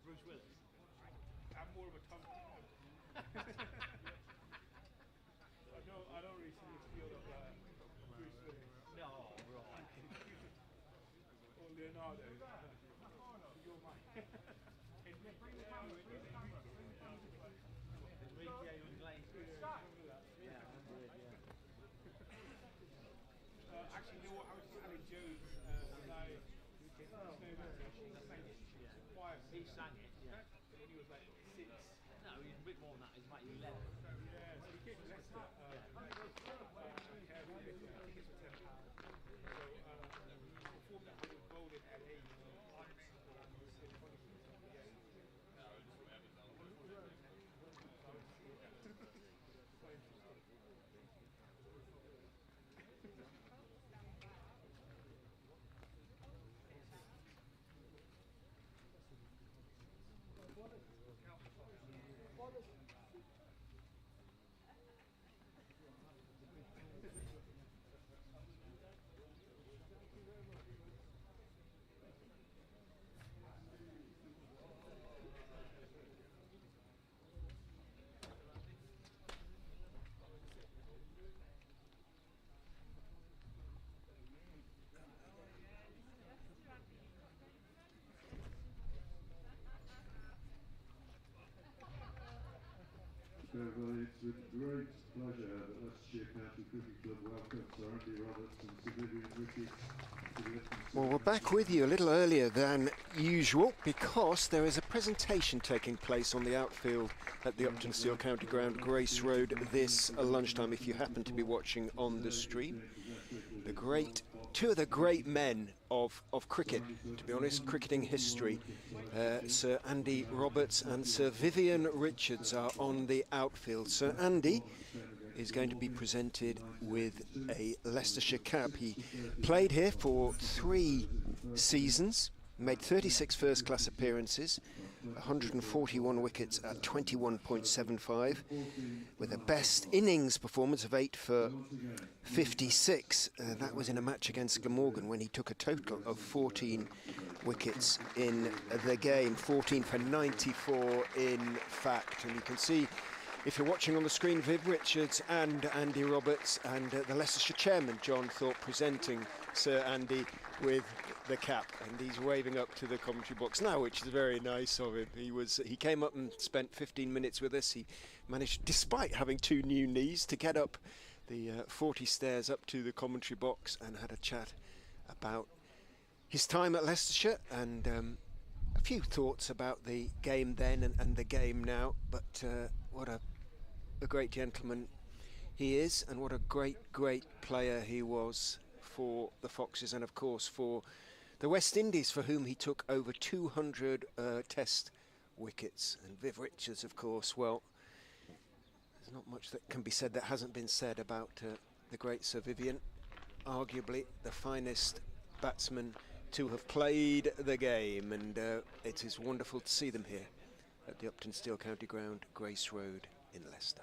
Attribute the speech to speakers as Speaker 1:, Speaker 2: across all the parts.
Speaker 1: Bruce Willis.
Speaker 2: I'm more of a Tom. I don't really see the appeal of Bruce Willis.
Speaker 1: No, right.
Speaker 2: Or Leonardo. You're mine.
Speaker 1: Enrique Iglesias. Yeah, I remember it, yeah.
Speaker 2: Actually, you know what? I was Alan Jones live.
Speaker 1: He sang it, yeah.
Speaker 2: When he was like 6.
Speaker 1: No, he's a bit more than that. He's about 11.
Speaker 2: Yeah, so he came to Leicester. Tickets for £10. So he performed that with Bowl in LA.
Speaker 3: Everybody, it's with great pleasure that Leicestershire County Cricket Club welcomes Sir Andy Roberts and Sir Vivian Ricketts to the Uptonsteel.
Speaker 4: Well, we're back with you a little earlier than usual because there is a presentation taking place on the outfield at the Uptonsteel County Ground, Grace Road, this lunchtime, if you happen to be watching on the stream. Two of the great men of cricket, to be honest, cricketing history, Sir Andy Roberts and Sir Vivian Richards are on the outfield. Sir Andy is going to be presented with a Leicestershire cap. He played here for 3 seasons, made 36 first-class appearances, 141 wickets at 21.75, with a best innings performance of 8 for 56. That was in a match against Glamorgan when he took a total of 14 wickets in the game, 14 for 94 in fact. And you can see, if you're watching on the screen, Viv Richards and Andy Roberts and the Leicestershire chairman, John Thorpe, presenting Sir Andy with the cap, and he's waving up to the commentary box now, which is very nice of him. He came up and spent 15 minutes with us. He managed, despite having 2 new knees, to get up the 40 stairs up to the commentary box and had a chat about his time at Leicestershire and a few thoughts about the game then and the game now. But what a great gentleman he is, and what a great player he was for the Foxes, and of course for the West Indies, for whom he took over 200 test wickets. And Viv Richards, of course, well, there's not much that can be said that hasn't been said about the great Sir Vivian, arguably the finest batsman to have played the game, and it is wonderful to see them here at the Uptonsteel County Ground, Grace Road in Leicester.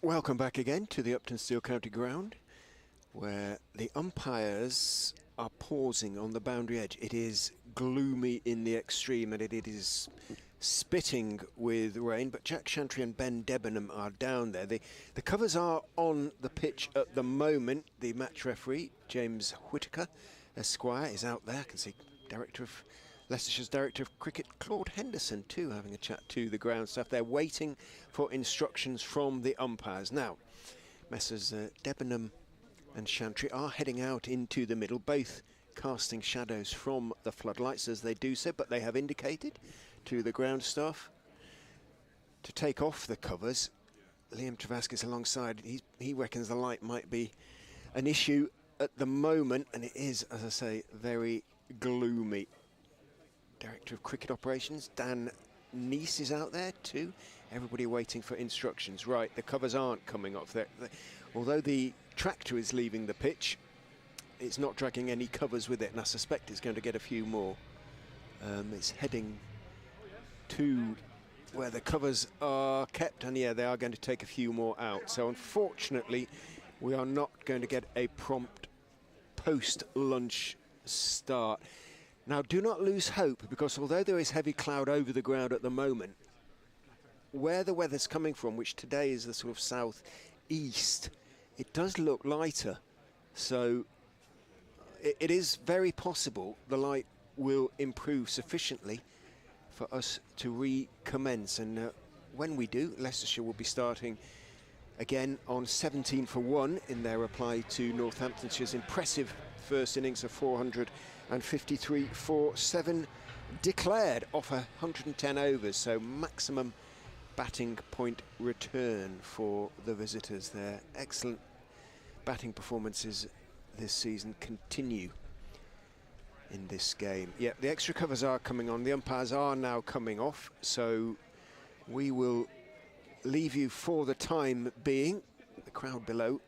Speaker 4: Welcome back again to the Uptonsteel County Ground, where the umpires are pausing on the boundary edge. It is gloomy in the extreme and it is spitting with rain, but Jack Chantry and Ben Debenham are down there. The covers are on the pitch at the moment. The match referee, James Whitaker, Esquire, is out there. I can see Leicestershire's Director of Cricket, Claude Henderson, too, having a chat to the ground staff. They're waiting for instructions from the umpires. Now, Messrs Debenham and Chantry are heading out into the middle, both casting shadows from the floodlights as they do so, but they have indicated to the ground staff to take off the covers. Liam Travaskis alongside, he reckons the light might be an issue at the moment, and it is, as I say, very gloomy. Director of Cricket Operations, Dan Neese, is out there too. Everybody waiting for instructions. Right, the covers aren't coming off there. Although the tractor is leaving the pitch, it's not dragging any covers with it, and I suspect it's going to get a few more. It's heading to where the covers are kept, and yeah, they are going to take a few more out. So unfortunately, we are not going to get a prompt post-lunch start. Now, do not lose hope, because although there is heavy cloud over the ground at the moment, where the weather's coming from, which today is the sort of south-east, it does look lighter. So it is very possible the light will improve sufficiently for us to recommence. And when we do, Leicestershire will be starting again on 17 for 1 in their reply to Northamptonshire's impressive first innings of 453 for 7 declared off 110 overs, so maximum batting point return for the visitors. Their excellent batting performances this season continue in this game. Yeah, the extra covers are coming on. The umpires are now coming off, so we will leave you for the time being. The crowd below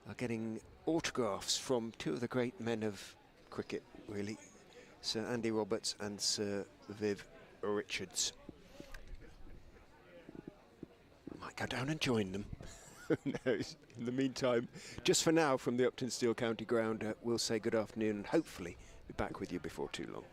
Speaker 4: are getting autographs from two of the great men of cricket, really, Sir Andy Roberts and Sir Viv Richards. Might go down and join them. Who knows? In the meantime, just for now, from the Uptonsteel County Ground, we'll say good afternoon and hopefully be back with you before too long.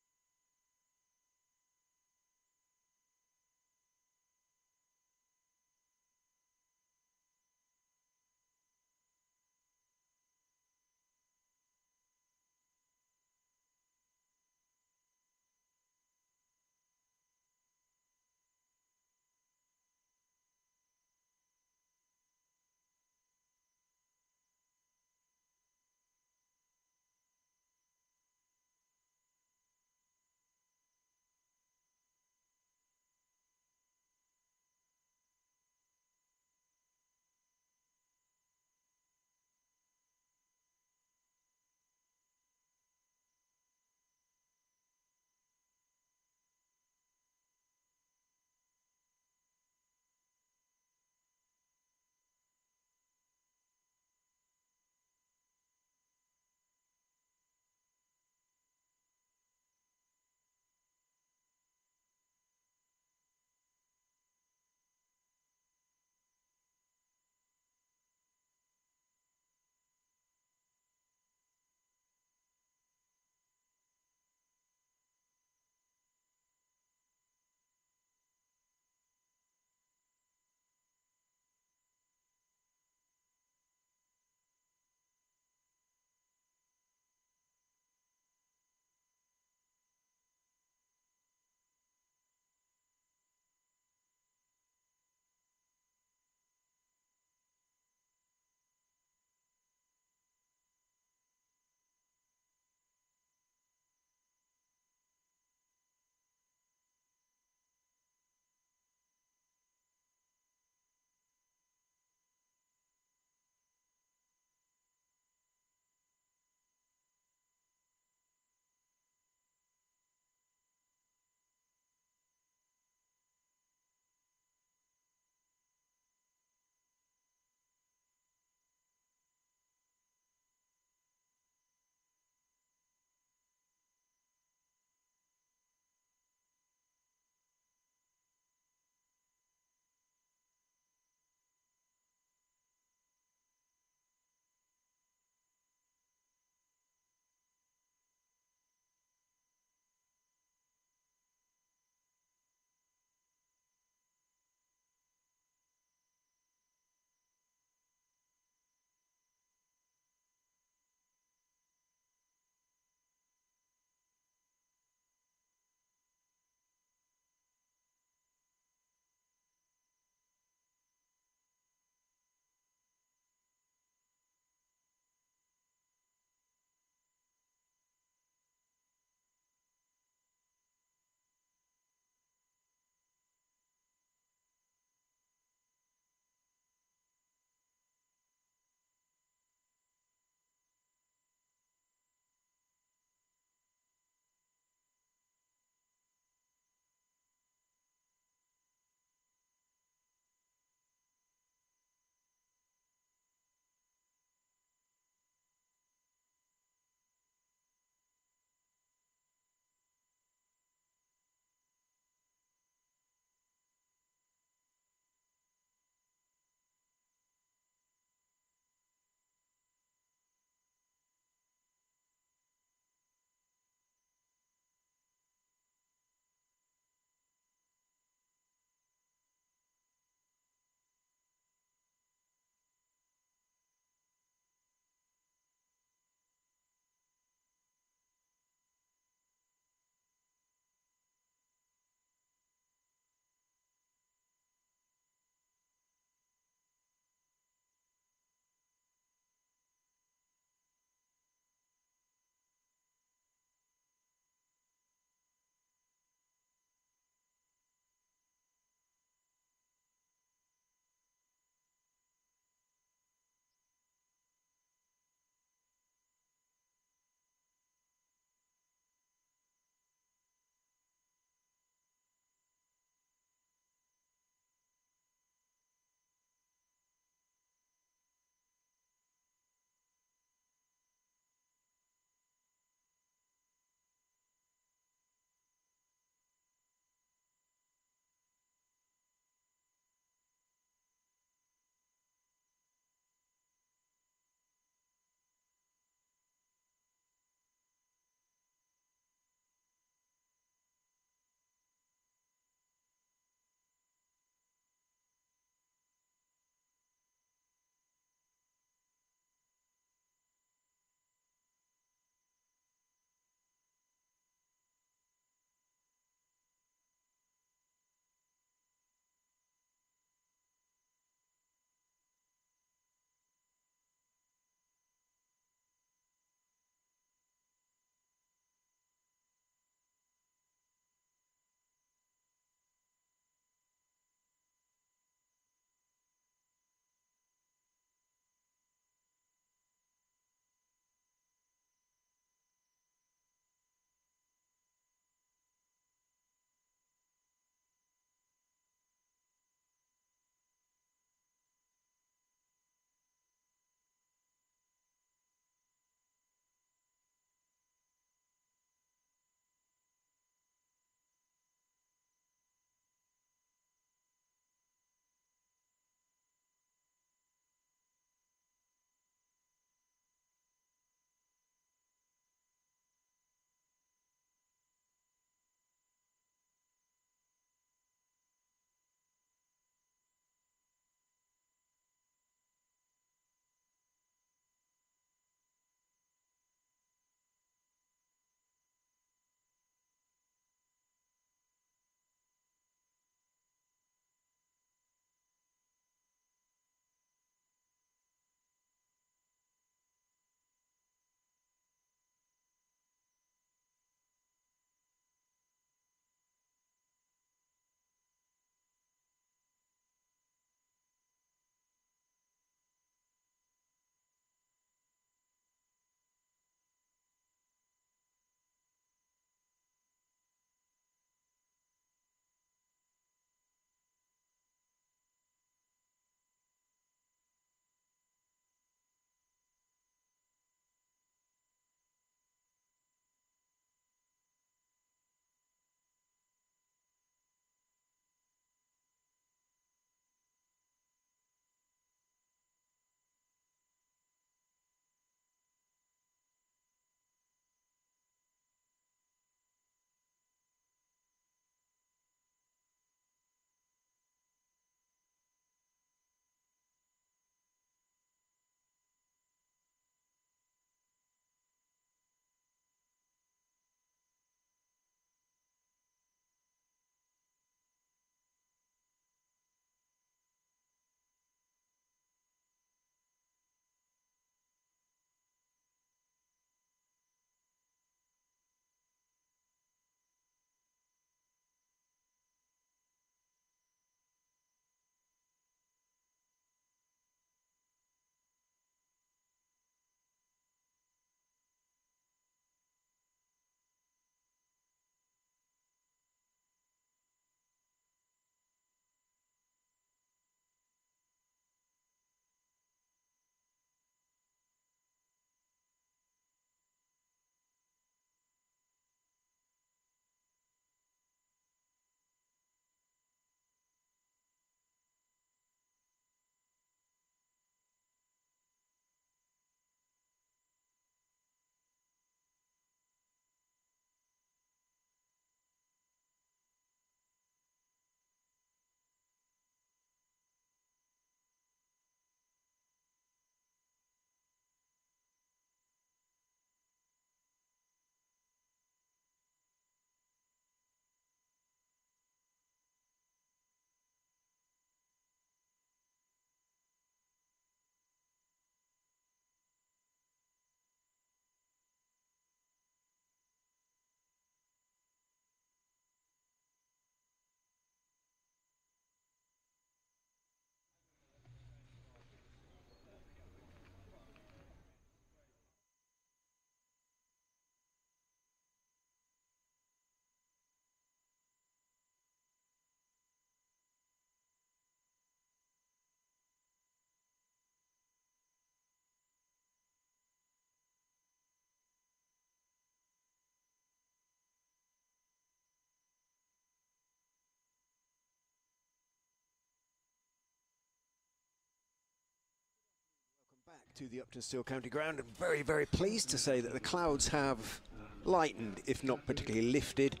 Speaker 4: To the Uptonsteel County Ground, and very, very pleased to say that the clouds have lightened, if not particularly lifted.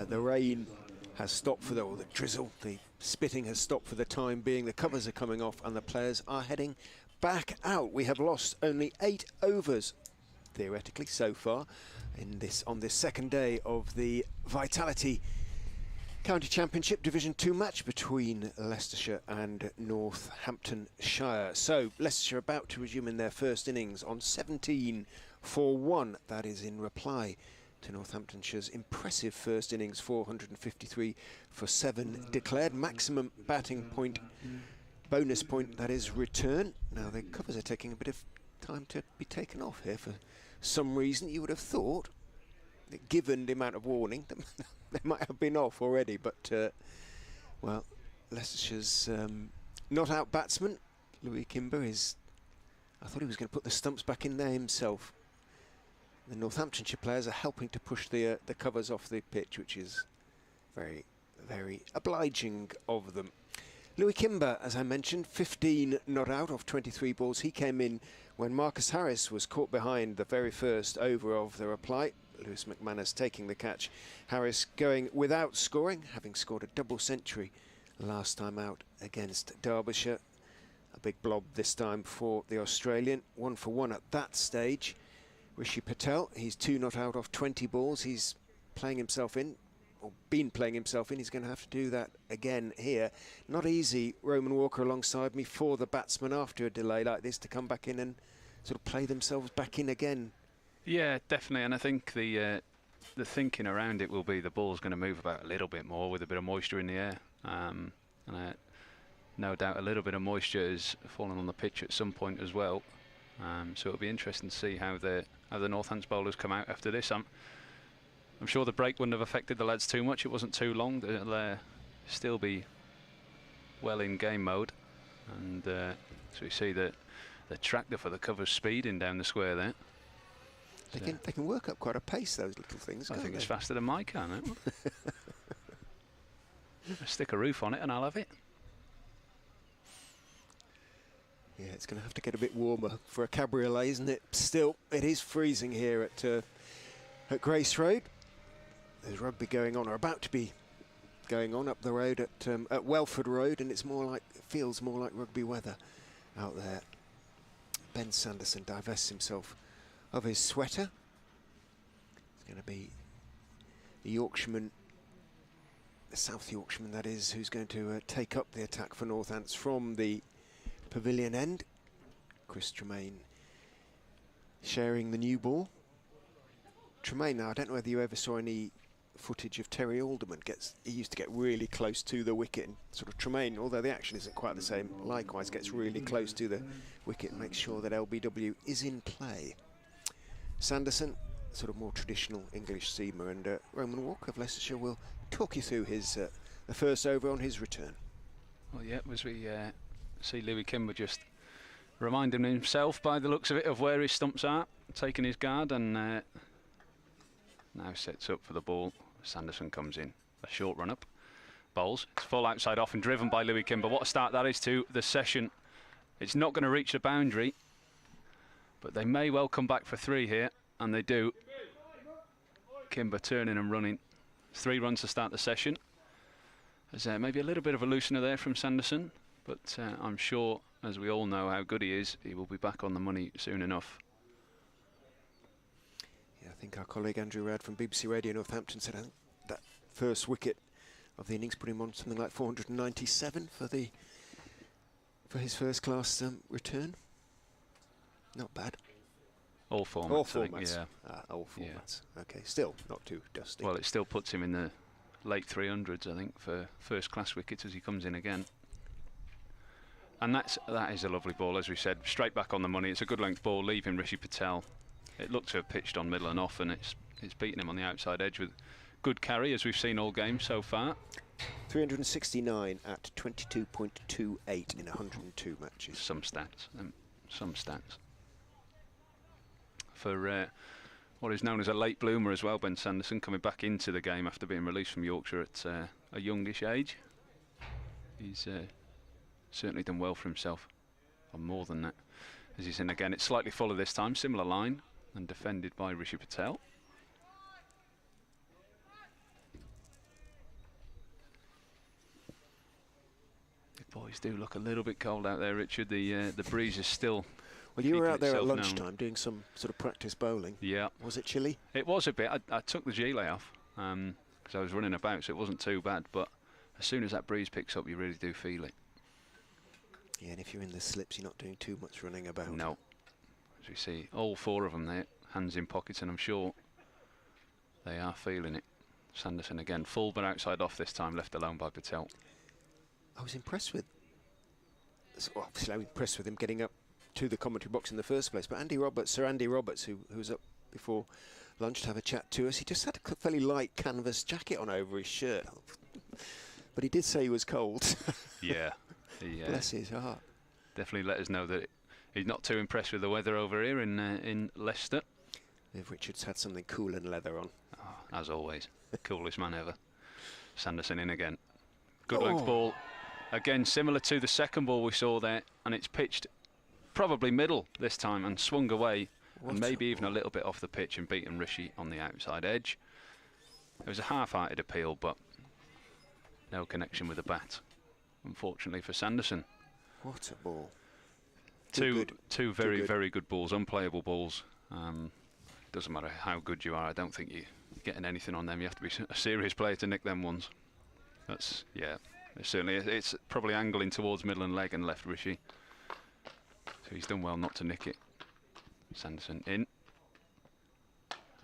Speaker 4: The rain has stopped for or the drizzle, the spitting has stopped for the time being. The covers are coming off and the players are heading back out. We have lost only 8 overs, theoretically, so far on this second day of the Vitality County Championship Division 2 match between Leicestershire and Northamptonshire. So Leicestershire about to resume in their first innings on 17 for 1. That is in reply to Northamptonshire's impressive first innings, 453 for 7 declared. Maximum batting point, bonus point, that is, return. Now the covers are taking a bit of time to be taken off here for some reason. You would have thought that given the amount of warning that they might have been off already, but well, Leicestershire's not out batsman Louis Kimber is, I thought he was going to put the stumps back in there himself. The Northamptonshire players are helping to push the covers off the pitch, which is very, very obliging of them. Louis Kimber, as I mentioned, 15 not out of 23 balls. He came in when Marcus Harris was caught behind the very first over of the reply. Lewis McManus taking the catch. Harris going without scoring, having scored a double century last time out against Derbyshire. A big blob this time for the Australian. 1 for 1 at that stage. Rishi Patel, he's 2 not out of 20 balls. He's playing himself in, or been playing himself in. He's going to have to do that again here. Not easy, Roman Walker alongside me, for the batsman after a delay like this to come back in and sort of play themselves back in again.
Speaker 5: Yeah, definitely, and I think the thinking around it will be the ball's going to move about a little bit more with a bit of moisture in the air, and no doubt a little bit of moisture is falling on the pitch at some point as well. So it'll be interesting to see how the Northants bowlers come out after this. I'm sure the break wouldn't have affected the lads too much. It wasn't too long. They'll still be well in game mode, and so we see the tractor for the covers speeding down the square there.
Speaker 4: They can work up quite a pace, those little things.
Speaker 5: I think it's faster than my car now. Stick a roof on it and I'll have it.
Speaker 4: Yeah, it's going to have to get a bit warmer for a cabriolet, isn't it? Still, it is freezing here at Grace Road. There's rugby going on, or about to be going on up the road at Welford Road, and it feels more like rugby weather out there. Ben Sanderson divests himself of his sweater. It's going to be the Yorkshireman, the South Yorkshireman that is, who's going to take up the attack for Northants from the pavilion end. Chris Tremaine sharing the new ball. Tremaine, now I don't know whether you ever saw any footage of Terry Alderman. He used to get really close to the wicket, and sort of Tremaine, although the action isn't quite the same, likewise gets really close to the wicket and makes sure that LBW is in play. Sanderson, sort of more traditional English seamer, and Roman Walker of Leicestershire will talk you through his the first over on his return.
Speaker 5: Well, yeah, as we see Louis Kimber just reminding himself by the looks of it of where his stumps are, taking his guard, and now sets up for the ball. Sanderson comes in, a short run up, bowls, it's full outside off and driven by Louis Kimber. What a start that is to the session. It's not going to reach the boundary, but they may well come back for 3 here, and they do. Kimber turning and running. 3 runs to start the session. There's maybe a little bit of a loosener there from Sanderson, but I'm sure, as we all know how good he is, he will be back on the money soon enough.
Speaker 4: Yeah, I think our colleague Andrew Rad from BBC Radio Northampton said that first wicket of the innings put him on something like 497 for his first class return. Not bad.
Speaker 5: All formats.
Speaker 4: All formats.
Speaker 5: Yeah.
Speaker 4: All formats. Yeah. Okay, still not too dusty.
Speaker 5: Well, it still puts him in the late 300s, I think, for first class wickets as he comes in again. And that is a lovely ball, as we said, straight back on the money. It's a good length ball, leaving Rishi Patel. It looked to have pitched on middle and off, and it's beaten him on the outside edge with good carry, as we've seen all game so far.
Speaker 4: 369 at 22.28 in 102 matches.
Speaker 5: Some stats. Some stats. For what is known as a late bloomer as well, Ben Sanderson, coming back into the game after being released from Yorkshire at a youngish age. He's certainly done well for himself, or more than that. As he's in again, it's slightly fuller this time, similar line, and defended by Rishi Patel. The boys do look a little bit cold out there, Richard. The breeze is still.
Speaker 4: Well, you were
Speaker 5: keeping
Speaker 4: out there at
Speaker 5: itself
Speaker 4: lunchtime
Speaker 5: known.
Speaker 4: doing some sort of practice bowling.
Speaker 5: Yeah.
Speaker 4: Was it chilly?
Speaker 5: It was a bit. I took the gilet off because I was running about, so it wasn't too bad. But as soon as that breeze picks up, you really do feel it.
Speaker 4: Yeah, and if you're in the slips, you're not doing too much running about.
Speaker 5: No. As we see, all four of them there, hands in pockets, and I'm sure they are feeling it. Sanderson again, full but outside off this time, left alone by Patel.
Speaker 4: I was impressed with. Well, obviously, I'm impressed with him getting up to the commentary box in the first place. But Sir Andy Roberts, who was up before lunch to have a chat to us, he just had a fairly light canvas jacket on over his shirt. But he did say he was cold.
Speaker 5: Yeah.
Speaker 4: Bless his heart.
Speaker 5: Definitely let us know that he's not too impressed with the weather over here in Leicester.
Speaker 4: If Richard's had something cool and leather on.
Speaker 5: Oh, as always, coolest man ever. Sanderson in again. Good length ball. Again, similar to the second ball we saw there, and it's pitched probably middle this time and swung away, and maybe even a little bit off the pitch and beaten Rishi on the outside edge. It was a half-hearted appeal, but no connection with the bat, unfortunately for Sanderson.
Speaker 4: What a ball.
Speaker 5: Two very, very good balls, unplayable balls. Doesn't matter how good you are, I don't think you're getting anything on them. You have to be a serious player to nick them ones. That's, yeah, certainly, it's probably angling towards middle and leg and left Rishi. So he's done well not to nick it. Sanderson in.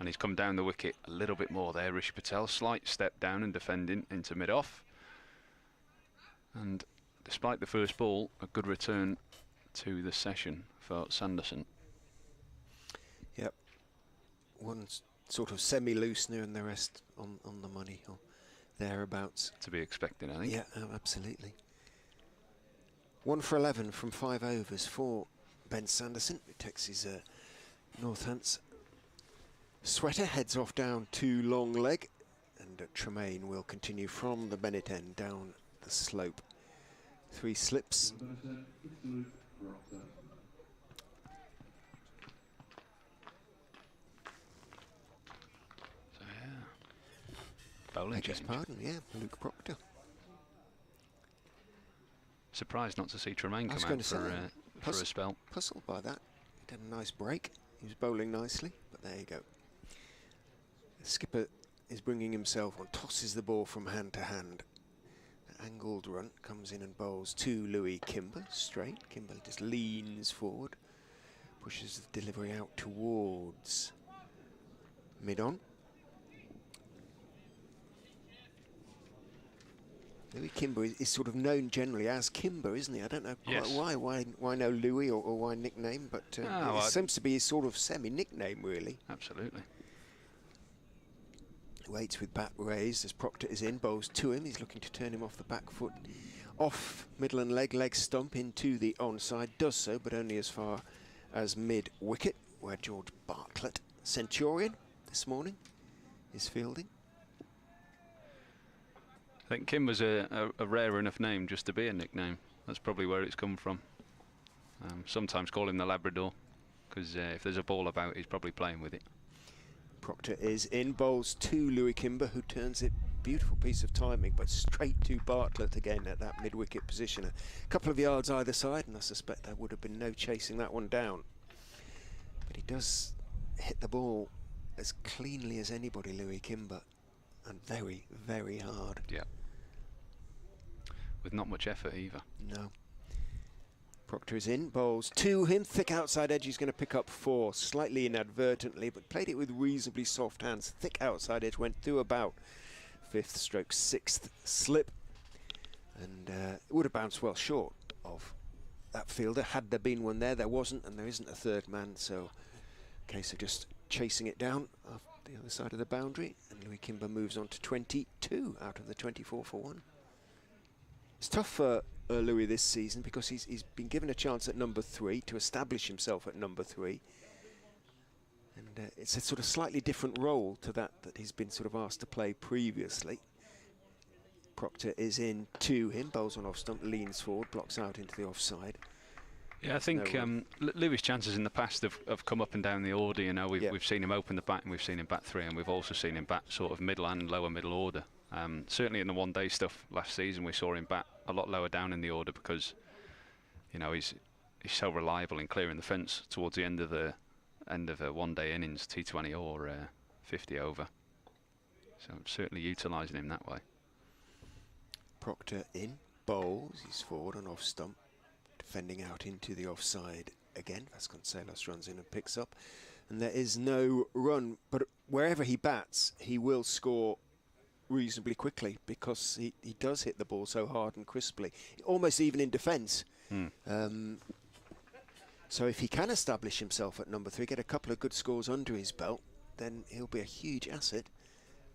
Speaker 5: And he's come down the wicket a little bit more there. Rishi Patel, slight step down and defending into mid-off. And despite the first ball, a good return to the session for Sanderson.
Speaker 4: Yep. One sort of semi-loosener and the rest on the money or thereabouts.
Speaker 5: To be expected, I think.
Speaker 4: Yeah, absolutely. 1 for 11 from 5 overs for Ben Sanderson, who takes his Northants sweater, heads off down to long leg, and Tremaine will continue from the Bennett end down the slope. 3 slips.
Speaker 5: So yeah, bowling change.
Speaker 4: Pardon, yeah, Luke Proctor.
Speaker 5: Surprised not to see Tremaine come out for a spell.
Speaker 4: Puzzled by that. He did a nice break. He was bowling nicely, but there you go. The skipper is bringing himself on, tosses the ball from hand to hand. The angled run comes in and bowls to Louis Kimber, straight. Kimber just leans forward, pushes the delivery out towards mid-on. Louis Kimber is sort of known generally as Kimber, isn't he? I don't know quite why no Louis or why nickname, but it seems to be his sort of semi-nickname, really.
Speaker 5: Absolutely.
Speaker 4: Waits with bat raised as Proctor is in, bowls to him. He's looking to turn him off the back foot. Off middle and leg stump into the onside. Does so, but only as far as mid-wicket, where George Bartlett, Centurion, this morning, is fielding.
Speaker 5: I think Kimber's a rare enough name just to be a nickname. That's probably where it's come from. Sometimes call him the Labrador, because if there's a ball about, he's probably playing with it.
Speaker 4: Proctor is in, bowls to Louis Kimber, who turns it, beautiful piece of timing, but straight to Bartlett again at that mid-wicket position. A couple of yards either side, and I suspect there would have been no chasing that one down. But he does hit the ball as cleanly as anybody, Louis Kimber, and very, very hard.
Speaker 5: Yeah. With not much effort either.
Speaker 4: No. Proctor is in, bowls to him, thick outside edge. He's going to pick up 4, slightly inadvertently, but played it with reasonably soft hands. Thick outside edge, went through about 5th stroke 6th slip, and it would have bounced well short of that fielder had there been one there. There wasn't, and there isn't a third man, so case of just chasing it down off the other side of the boundary, and Louis Kimber moves on to 22 out of the 24 for 1. It's tough for Louis this season because he's been given a chance at number 3 to establish himself at number 3, and it's a sort of slightly different role to that he's been sort of asked to play previously. Proctor is in to him, bowls on off stump, leans forward, blocks out into the offside.
Speaker 5: Yeah, I think Louis' chances in the past have come up and down the order. You know, we've seen him open the bat and we've seen him bat 3, and we've also seen him bat sort of middle and lower middle order. Certainly in the one-day stuff last season, we saw him bat a lot lower down in the order because, you know, he's so reliable in clearing the fence towards the end of a one-day innings, T20 or 50 over. So I'm certainly utilising him that way.
Speaker 4: Proctor in, bowls, he's forward and off stump, defending out into the offside again. Vasconcelos runs in and picks up, and there is no run, but wherever he bats, he will score reasonably quickly because he does hit the ball so hard and crisply, almost even in defence. So if he can establish himself at number 3, get a couple of good scores under his belt, then he'll be a huge asset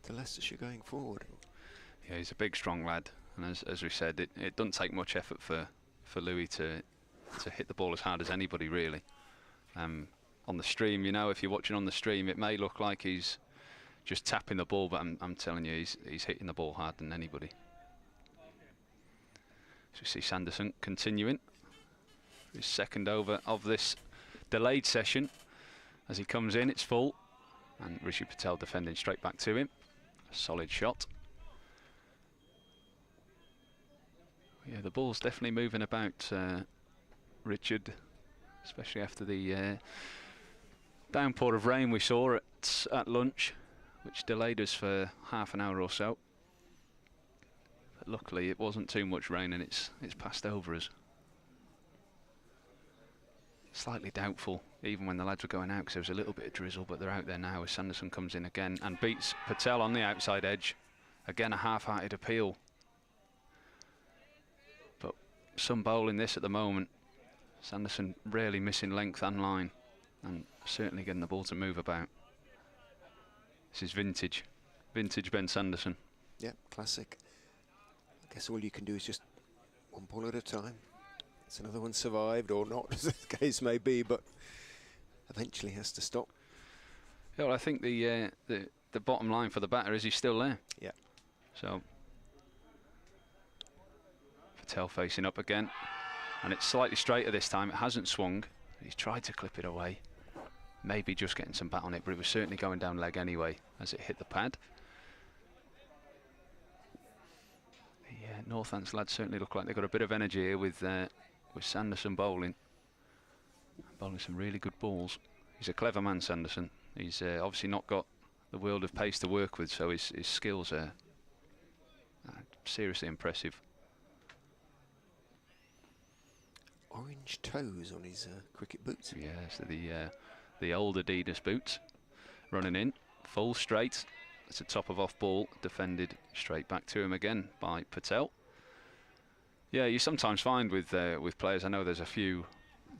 Speaker 4: to Leicestershire going forward.
Speaker 5: Yeah, he's a big, strong lad, and as we said, it doesn't take much effort for Louis to hit the ball as hard as anybody, really. On the stream, you know, if you're watching on the stream, it may look like he's just tapping the ball, but I'm telling you, he's hitting the ball harder than anybody. So we see Sanderson continuing his second over of this delayed session. As he comes in, it's full, and Rishi Patel defending straight back to him. A solid shot. Yeah, the ball's definitely moving about, Richard, especially after the downpour of rain we saw at lunch, which delayed us for half an hour or so. But luckily it wasn't too much rain and it's passed over us. Slightly doubtful even when the lads were going out because there was a little bit of drizzle, but they're out there now as Sanderson comes in again and beats Patel on the outside edge. Again, a half-hearted appeal. But some bowling this at the moment. Sanderson rarely missing length and line, and certainly getting the ball to move about. This is vintage Ben Sanderson.
Speaker 4: Yeah, classic. I guess all you can do is just one ball at a time. It's another one survived or not, as the case may be, but eventually has to stop.
Speaker 5: Yeah, well, I think the bottom line for the batter is he's still there.
Speaker 4: Yeah.
Speaker 5: So Patel facing up again, and it's slightly straighter this time. It hasn't swung. He's tried to clip it away. Maybe just getting some bat on it, but it was certainly going down leg anyway as it hit the pad. Yeah, Northants lads certainly look like they've got a bit of energy here with Sanderson bowling some really good balls. He's a clever man, Sanderson. He's obviously not got the world of pace to work with, so his skills are seriously impressive.
Speaker 4: Orange toes on his cricket boots.
Speaker 5: Yeah, so the old Adidas boots. Running in, full straight. It's a top of off ball, defended straight back to him again by Patel. Yeah, you sometimes find with players, I know there's a few,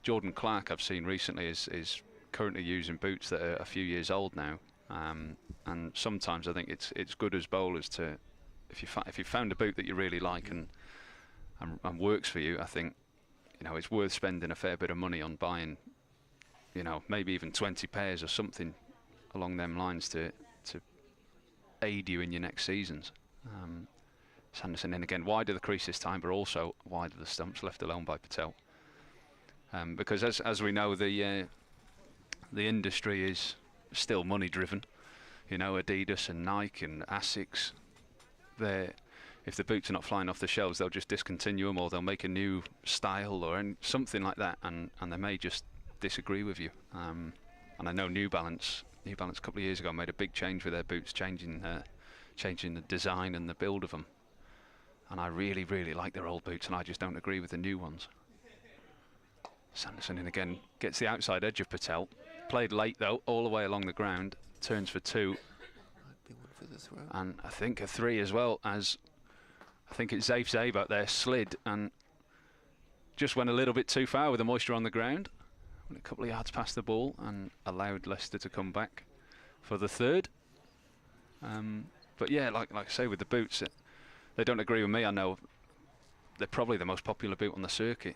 Speaker 5: Jordan Clark I've seen recently is currently using boots that are a few years old now, and sometimes I think it's good as bowlers to, if you found a boot that you really like and works for you, I think, you know, it's worth spending a fair bit of money on buying, you know, maybe even 20 pairs or something along them lines to aid you in your next seasons. Sanderson in again, wide of the crease this time, but also wide of the stumps, left alone by Patel. Because as we know, the industry is still money driven. You know, Adidas and Nike and Asics, if the boots are not flying off the shelves, they'll just discontinue them, or they'll make a new style or something like that, and they may just disagree with you. And I know New Balance a couple of years ago made a big change with their boots, changing the design and the build of them. And I really, really like their old boots, and I just don't agree with the new ones. Sanderson in again, gets the outside edge of Patel. Played late though, all the way along the ground. Turns for 2.
Speaker 4: Might be one for the throw.
Speaker 5: And I think a 3 as well, as I think it's Zabe out there slid and just went a little bit too far with the moisture on the ground. Went a couple of yards past the ball and allowed Leicester to come back for the 3rd. But yeah, like I say, with the boots, they don't agree with me. I know they're probably the most popular boot on the circuit,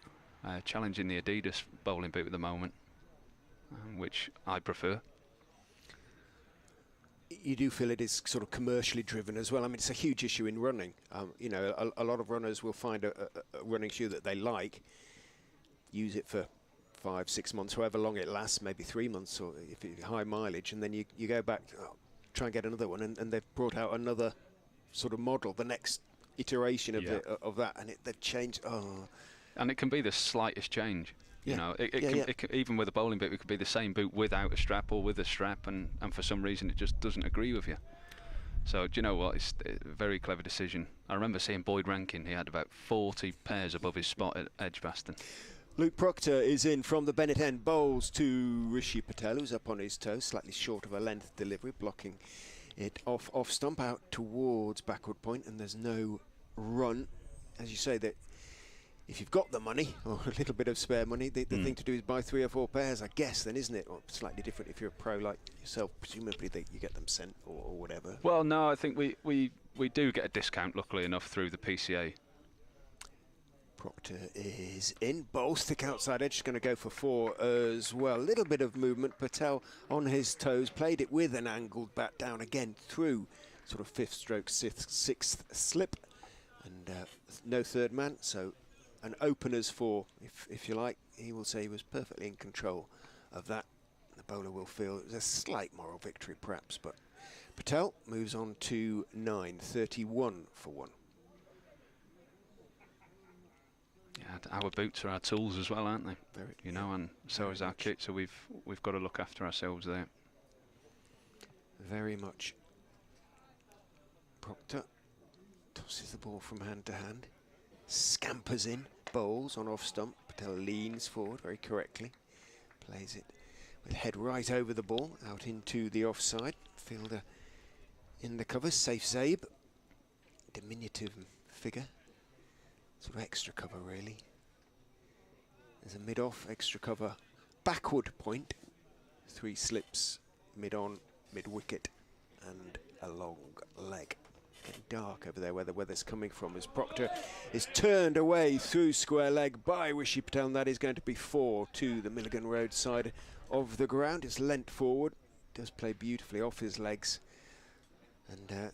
Speaker 5: challenging the Adidas bowling boot at the moment, which I prefer.
Speaker 4: You do feel it is sort of commercially driven as well. I mean, it's a huge issue in running. You know, a lot of runners will find a running shoe that they like, use it for 5, 6 months, however long it lasts, maybe 3 months, or if it's high mileage, and then you go back, try and get another one, and they've brought out another sort of model, the next iteration of that, and they've changed. Oh.
Speaker 5: And it can be the slightest change. You
Speaker 4: Yeah.
Speaker 5: know, it can, even with a bowling boot, it could be the same boot without a strap or with a strap, and for some reason it just doesn't agree with you. So do you know what? It's a very clever decision. I remember seeing Boyd Rankin. He had about 40 pairs above his spot at Edgbaston.
Speaker 4: Luke Proctor is in from the Bennett end, bowls to Rishi Patel, who's up on his toes, slightly short of a length delivery, blocking it off stump out towards backward point, and there's no run. As you say, that if you've got the money, or a little bit of spare money, the thing to do is buy 3 or 4 pairs, I guess, then, isn't it? Or slightly different if you're a pro like yourself, presumably you get them sent or whatever.
Speaker 5: Well, no, I think we do get a discount, luckily enough, through the PCA.
Speaker 4: Proctor is in, bowls thick outside edge, going to go for 4 as well. Little bit of movement, Patel on his toes, played it with an angled bat down again through sort of 5th stroke, 6th slip, and no third man, so an opener's 4, if you like. He will say he was perfectly in control of that. The bowler will feel it was a slight moral victory perhaps, but Patel moves on to 9, 31 for 1.
Speaker 5: Yeah, our boots are our tools as well, aren't they? You know, and so is our kit, so we've got to look after ourselves there.
Speaker 4: Very much. Proctor tosses the ball from hand to hand, scampers in, bowls on off stump. Patel leans forward very correctly, plays it with head right over the ball, out into the offside. Fielder in the cover, safe Zabe, diminutive figure, sort of extra cover really. There's a mid-off, extra cover, backward point, 3 slips, mid-on, mid-wicket, and a long leg. Getting dark over there where the weather's coming from as Proctor is turned away through square leg by Rishi Patel, and that is going to be 4 to the Milligan Road side of the ground. It's lent forward, does play beautifully off his legs, and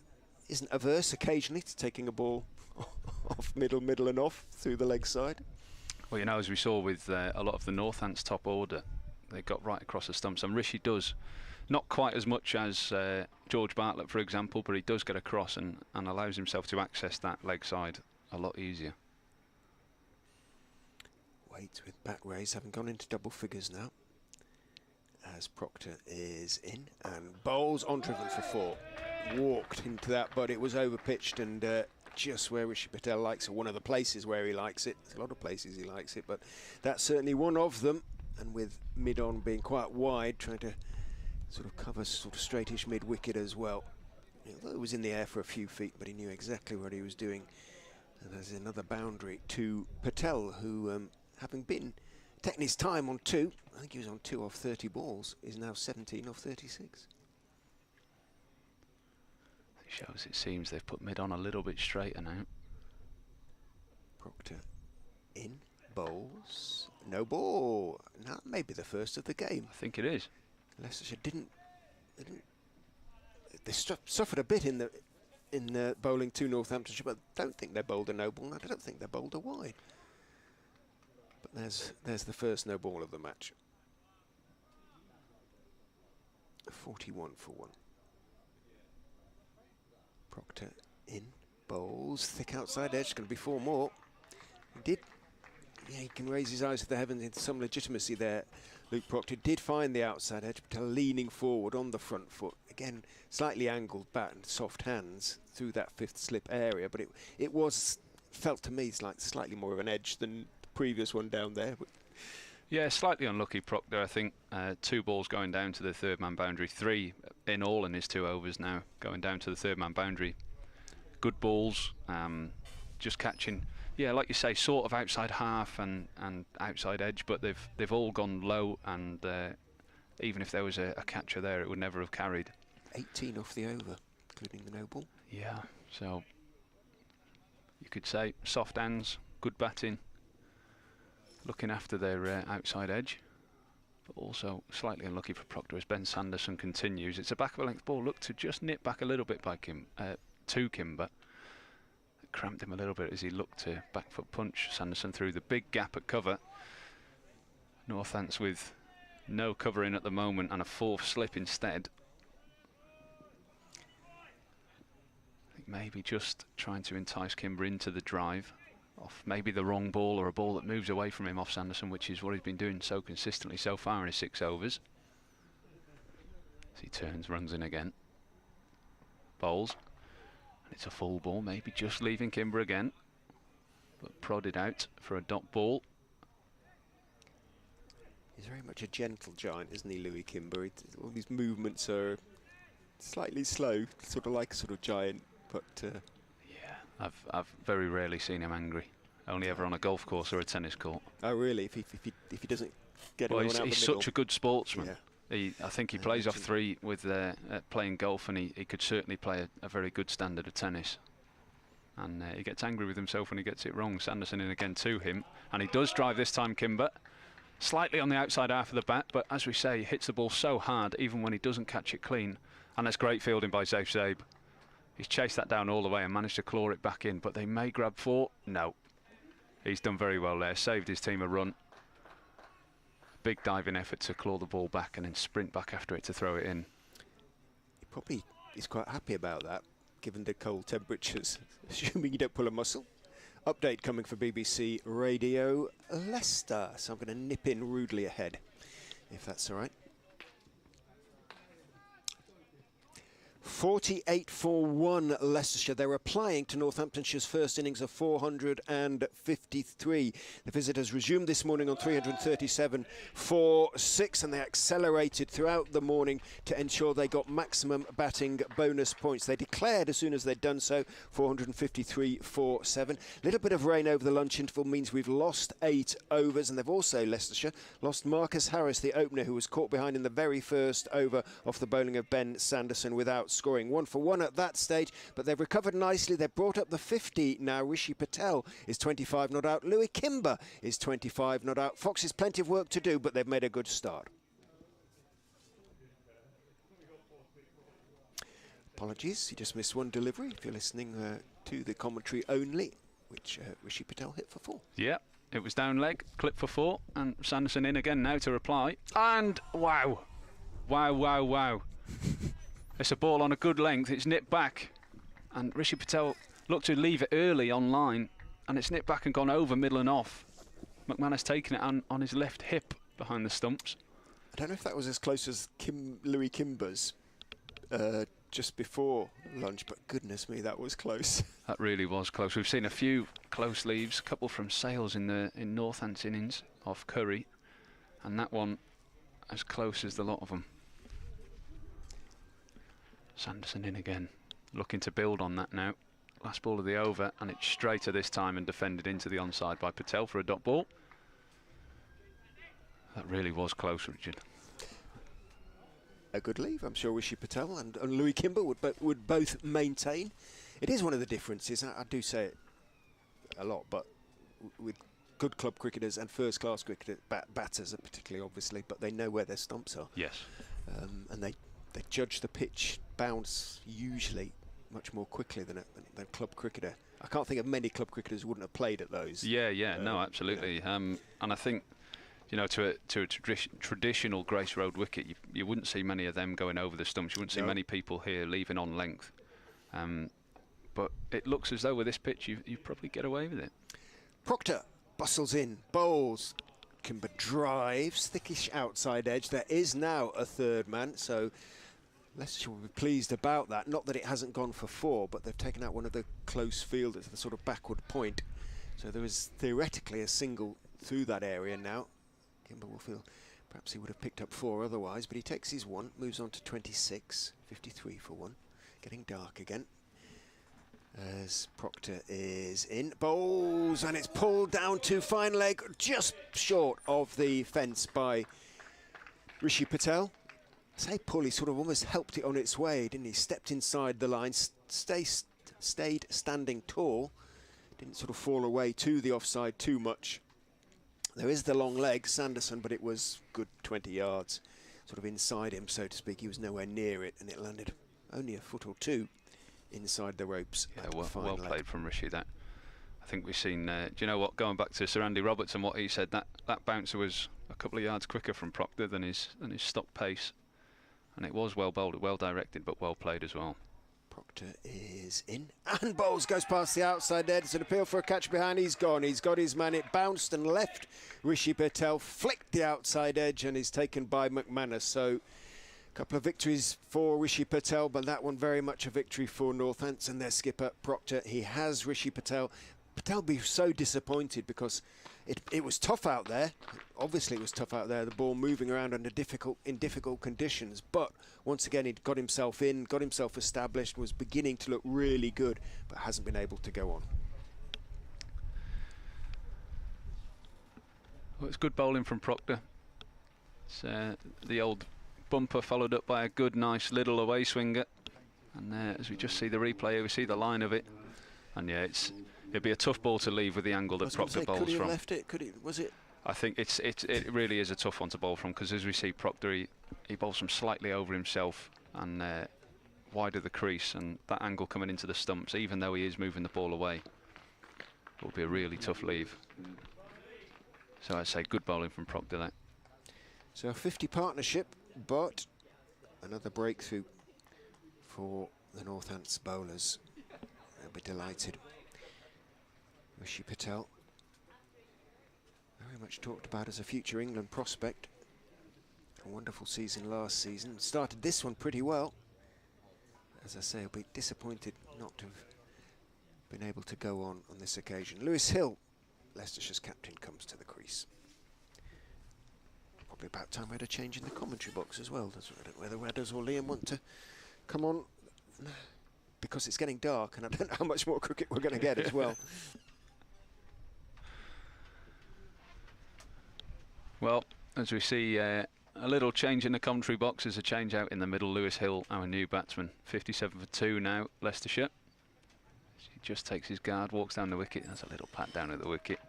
Speaker 4: isn't averse occasionally to taking a ball off middle and off through the leg side.
Speaker 5: Well, you know, as we saw with a lot of the Northants top order, they got right across the stumps, and Rishi does. Not quite as much as George Bartlett, for example, but he does get across and allows himself to access that leg side a lot easier.
Speaker 4: Waits with bat raise, having gone into double figures now, as Proctor is in and bowls on driven for 4. Walked into that, but it was over pitched, and just where Rishi Patel likes it, one of the places where he likes it. There's a lot of places he likes it, but that's certainly one of them. And with mid-on being quite wide, trying to sort of cover sort of straightish mid-wicket as well. Although it was in the air for a few feet, but he knew exactly what he was doing. And there's another boundary to Patel, who, having been taking his time on 2, I think he was on 2 off 30 balls, is now 17 off 36.
Speaker 5: Shows it seems they've put mid on a little bit straighter now.
Speaker 4: Proctor in, bowls, no ball. That may be the first of the game.
Speaker 5: I think it is.
Speaker 4: Leicestershire they suffered a bit in the bowling to Northamptonshire, but I don't think they bowled a no ball. I don't think they bowled a wide. But there's the first no ball of the match. 41 for 1. Proctor in, bowls, thick outside edge, going to be 4 more. He can raise his eyes to the heavens into some legitimacy there. Luke Proctor did find the outside edge, but leaning forward on the front foot. Again, slightly angled bat and soft hands through that 5th slip area, but it was, felt to me, like slightly more of an edge than the previous one down there.
Speaker 5: Yeah, slightly unlucky Proctor, I think. 2 balls going down to the 3rd man boundary. 3 in all in his 2 overs now, going down to the 3rd man boundary. Good balls, just catching, yeah, like you say, sort of outside half and outside edge, but they've all gone low, and even if there was a catcher there, it would never have carried.
Speaker 4: 18 off the over, including the no ball.
Speaker 5: Yeah, so you could say soft hands, good batting, looking after their outside edge, but also slightly unlucky for Proctor as Ben Sanderson continues. It's a back of a length ball, looked to just nip back a little bit by Kimber. It cramped him a little bit as he looked to back foot punch Sanderson through the big gap at cover. Northants with no covering at the moment and a 4th slip instead. I think maybe just trying to entice Kimber into the drive off maybe the wrong ball or a ball that moves away from him off Sanderson, which is what he's been doing so consistently so far in his 6 overs. As he turns, runs in again. Bowls. And it's a full ball, maybe just leaving Kimber again. But prodded out for a dot ball.
Speaker 4: He's very much a gentle giant, isn't he, Louis Kimber? All his movements are slightly slow, sort of like a sort of giant, but...
Speaker 5: yeah, I've very rarely seen him angry. Only ever on a golf course or a tennis court.
Speaker 4: Oh, really? If he doesn't get
Speaker 5: well,
Speaker 4: anyone out
Speaker 5: he's
Speaker 4: the middle.
Speaker 5: such a good sportsman.
Speaker 4: Yeah.
Speaker 5: I think he plays off 3 with playing golf, and he could certainly play a very good standard of tennis. And he gets angry with himself when he gets it wrong. Sanderson in again to him, and he does drive this time, Kimber. Slightly on the outside half of the bat, but as we say, he hits the ball so hard even when he doesn't catch it clean. And that's great fielding by Zabe. He's chased that down all the way and managed to claw it back in, but they may grab 4. No. He's done very well there, saved his team a run. Big diving effort to claw the ball back and then sprint back after it to throw it in.
Speaker 4: He probably is quite happy about that, given the cold temperatures, assuming you don't pull a muscle. Update coming for BBC Radio Leicester. So I'm going to nip in rudely ahead, if that's all right. 48-1 Leicestershire. They're applying to Northamptonshire's first innings of 453. The visitors resumed this morning on 337 for 6, and they accelerated throughout the morning to ensure they got maximum batting bonus points. They declared as soon as they'd done so 453 for 7. Little bit of rain over the lunch interval means we've lost 8 overs, and they've also, Leicestershire, lost Marcus Harris, the opener, who was caught behind in the very first over off the bowling of Ben Sanderson without scoring. 1 for 1 at that stage, but they've recovered nicely. They've brought up the 50 now. Rishi Patel is 25 not out. Louis Kimber is 25 not out. Fox has plenty of work to do, but they've made a good start. Apologies, you just missed one delivery if you're listening to the commentary only, which Rishi Patel hit for 4.
Speaker 5: Yeah, it was down leg, clip for 4, and Sanderson in again now to reply. And wow. It's a ball on a good length, it's nipped back, and Rishi Patel looked to leave it early on line, and it's nipped back and gone over, middle and off. McManus taking it on his left hip behind the stumps.
Speaker 4: I don't know if that was as close as Louis Kimber's just before lunch, but goodness me, that was close.
Speaker 5: That really was close. We've seen a few close leaves, a couple from Sales in Northants innings off Curry, and that one as close as the lot of them. Sanderson in again, looking to build on that now. Last ball of the over, and it's straighter this time and defended into the onside by Patel for a dot ball. That really was close, Richard.
Speaker 4: A good leave. I'm sure Rishi Patel and Louis Kimber would both maintain. It is one of the differences, I do say it a lot, but with good club cricketers and first-class cricketers, batters are particularly obviously, but they know where their stumps are.
Speaker 5: Yes.
Speaker 4: And they judge the pitch bounce usually much more quickly than a club cricketer. I can't think of many club cricketers who wouldn't have played at those.
Speaker 5: Yeah, no, absolutely. Yeah. And I think, you know, to a traditional Grace Road wicket, you wouldn't see many of them going over the stumps. You wouldn't see many people here leaving on length. But it looks as though with this pitch, you probably get away with it.
Speaker 4: Proctor bustles in, bowls. Kimber drives, thickish outside edge. There is now a third man, so Leicestershire will be pleased about that. Not that it hasn't gone for 4, but they've taken out one of the close fielders, the sort of backward point. So there is theoretically a single through that area now. Kimber will feel perhaps he would have picked up 4 otherwise, but he takes his 1, moves on to 26, 53 for 1. Getting dark again. As Proctor is in, bowls, and it's pulled down to fine leg, just short of the fence by Rishi Patel. I say pull, he sort of almost helped it on its way, didn't he? Stepped inside the line, stayed standing tall, didn't sort of fall away to the offside too much. There is the long leg, Sanderson, but it was good 20 yards, sort of inside him, so to speak. He was nowhere near it, and it landed only a foot or 2 inside the ropes.
Speaker 5: Yeah, well played from Rishi, that. I think we've seen, do you know what, going back to Sir Andy Roberts and what he said, that bouncer was a couple of yards quicker from Proctor than his stock pace. And it was well bowled, well directed, but well played as well.
Speaker 4: Proctor is in, and bowls goes past the outside edge. It's an appeal for a catch behind. He's gone. He's got his man. It bounced and left. Rishi Patel flicked the outside edge and is taken by McManus. So a couple of victories for Rishi Patel, but that one very much a victory for Northampton. Their skipper Proctor, he has Rishi Patel. Patel be so disappointed because it was tough out there. Obviously it was tough out there, the ball moving around in difficult conditions, but once again he'd got himself in, got himself established, was beginning to look really good, but hasn't been able to go on.
Speaker 5: Well, it's good bowling from Proctor. It's the old bumper followed up by a good nice little away swinger, and as we just see the replay, we see the line of it, and yeah, it'd be a tough ball to leave with the angle that Proctor bowls from.
Speaker 4: Could he have left it? Could he? Was it?
Speaker 5: I think it really is a tough one to bowl from, because as we see Proctor, he bowls from slightly over himself and wide of the crease, and that angle coming into the stumps, even though he is moving the ball away, will be a really tough leave. So I'd say good bowling from Proctor there.
Speaker 4: So a 50 partnership, but another breakthrough for the Northants bowlers. They'll be delighted. Rishi Patel, very much talked about as a future England prospect. A wonderful season last season. Started this one pretty well. As I say, he'll be disappointed not to have been able to go on this occasion. Lewis Hill, Leicestershire's captain, comes to the crease. Probably about time we had a change in the commentary box as well. I don't know whether Wedders or Liam want to come on, because it's getting dark and I don't know how much more cricket we're going to get as well.
Speaker 5: Well, as we see, a little change in the commentary box. There's a change out in the middle. Lewis Hill, our new batsman, 57 for 2 now, Leicestershire. He just takes his guard, walks down the wicket. That's a little pat down at the wicket.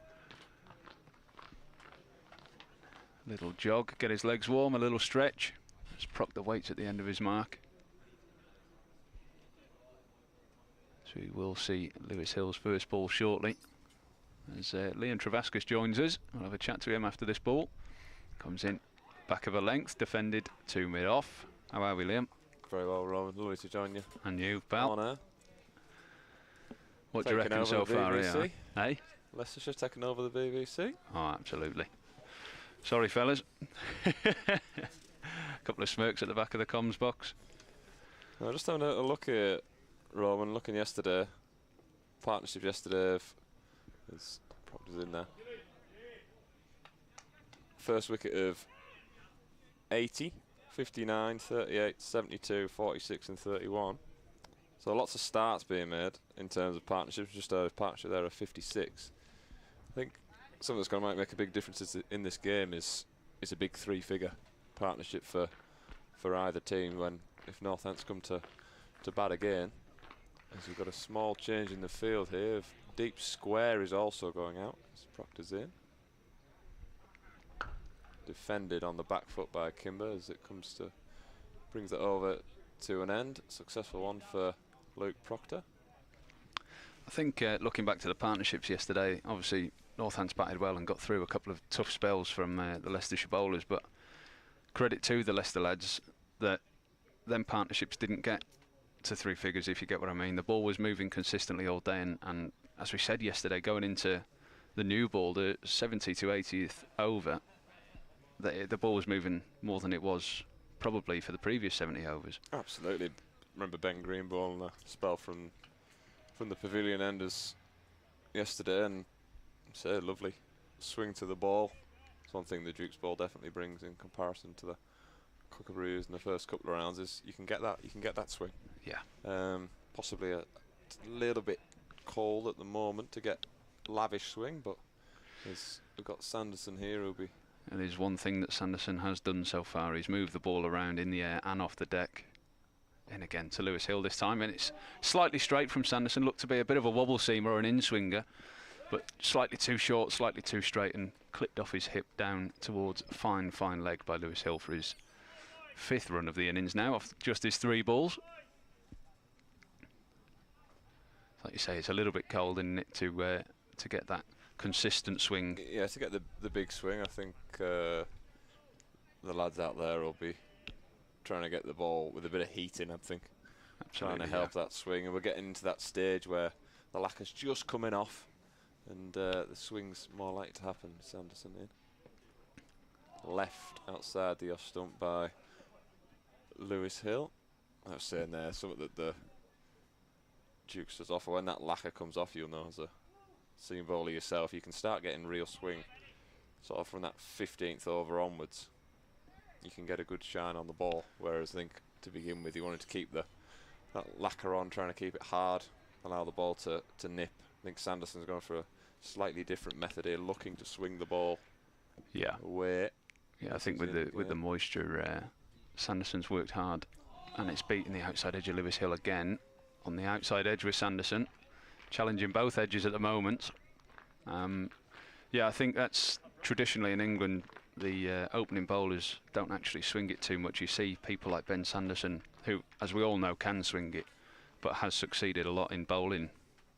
Speaker 5: Little jog, get his legs warm, a little stretch. Just Proctor waits at the end of his mark. So we will see Lewis Hill's first ball shortly. As Liam Travascus joins us, we'll have a chat to him after this ball. Comes in, back of a length, defended to mid-off. How are we, Liam?
Speaker 6: Very well, Rowan. Lovely to join you.
Speaker 5: And you, pal?
Speaker 6: On air.
Speaker 5: What do you reckon so far here? Hey?
Speaker 6: Leicestershire taking over the BBC?
Speaker 5: Oh, absolutely. Sorry, fellas. A couple of smirks at the back of the comms box.
Speaker 6: I was just having a look at Rowan, looking yesterday. Partnership yesterday. There's Proctor's in there. First wicket of 80, 59, 38, 72, 46 and 31. So lots of starts being made in terms of partnerships. Just a partnership there of 56. I think something that's going to make a big difference in this game is a big 3-figure partnership for either team if Northants come to bat again. As we've got a small change in the field here. Deep square is also going out as Proctor's in. Defended on the back foot by Kimber as it brings it over to an end. Successful one for Luke Proctor.
Speaker 5: I think looking back to the partnerships yesterday, obviously Northants batted well and got through a couple of tough spells from the Leicestershire bowlers, but credit to the Leicester lads that them partnerships didn't get to 3 figures, if you get what I mean. The ball was moving consistently all day, and as we said yesterday, going into the new ball, the 70 to 80th over, the ball was moving more than it was probably for the previous 70 overs.
Speaker 6: Absolutely. Remember Ben Green bowling a spell from the pavilion end as yesterday, and say lovely swing to the ball. It's one thing the Duke's ball definitely brings in comparison to the Kookaburras in the first couple of rounds is you can get that swing.
Speaker 5: Yeah.
Speaker 6: Possibly a little bit cold at the moment to get lavish swing, but we've got Sanderson here who'll be.
Speaker 5: And there's one thing that Sanderson has done so far. He's moved the ball around in the air and off the deck. And again to Lewis Hill this time, and it's slightly straight from Sanderson. Looked to be a bit of a wobble seamer or an in-swinger, but slightly too short, slightly too straight, and clipped off his hip down towards fine leg by Lewis Hill for his 5th run of the innings now, off just his 3 balls. Like you say, it's a little bit cold, isn't it, to to get that consistent swing.
Speaker 6: Yeah, to get the big swing, I think the lads out there will be trying to get the ball with a bit of heat in, I think.
Speaker 5: Absolutely,
Speaker 6: trying to help that swing, and we're getting into that stage where the lacquer's just coming off and the swing's more likely to happen. Sanderson in. Left outside the off stump by Lewis Hill. I was saying there, something that the Dukes does offer. When that lacquer comes off, you'll know as a seam bowler yourself, you can start getting real swing. Sort of from that 15th over onwards, you can get a good shine on the ball. Whereas I think to begin with, you wanted to keep that lacquer on, trying to keep it hard, allow the ball to nip. I think Sanderson's going for a slightly different method here, looking to swing the ball away.
Speaker 5: Yeah, I think with the moisture, Sanderson's worked hard, and it's beating the outside edge of Lewis Hill again. On the outside edge with Sanderson, challenging both edges at the moment. Yeah, I think that's traditionally in England, the opening bowlers don't actually swing it too much. You see people like Ben Sanderson, who, as we all know, can swing it, but has succeeded a lot in bowling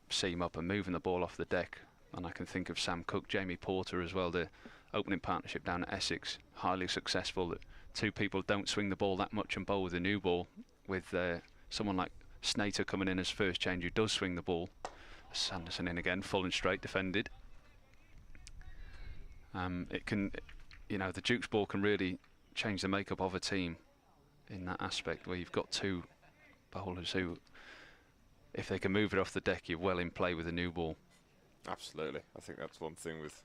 Speaker 5: seam up and moving the ball off the deck. And I can think of Sam Cook, Jamie Porter as well, the opening partnership down at Essex, highly successful. That two people don't swing the ball that much and bowl with a new ball, with someone like Snater coming in as first change who does swing the ball. Sanderson in again, full and straight, defended. It can, you know, the Duke's ball can really change the makeup of a team in that aspect, where you've got two bowlers who, if they can move it off the deck, you're well in play with a new ball.
Speaker 6: Absolutely. I think that's one thing with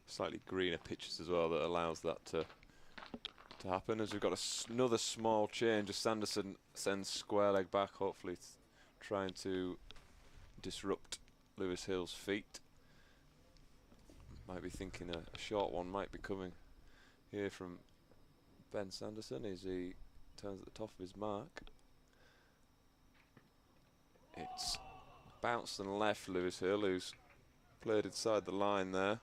Speaker 6: slightly greener pitches as well that allows that to happen. As we've got another small change as Sanderson sends square leg back, hopefully trying to disrupt Lewis Hill's feet. Might be thinking a short one might be coming here from Ben Sanderson as he turns at the top of his mark. It's bounced and left Lewis Hill, who's played inside the line there.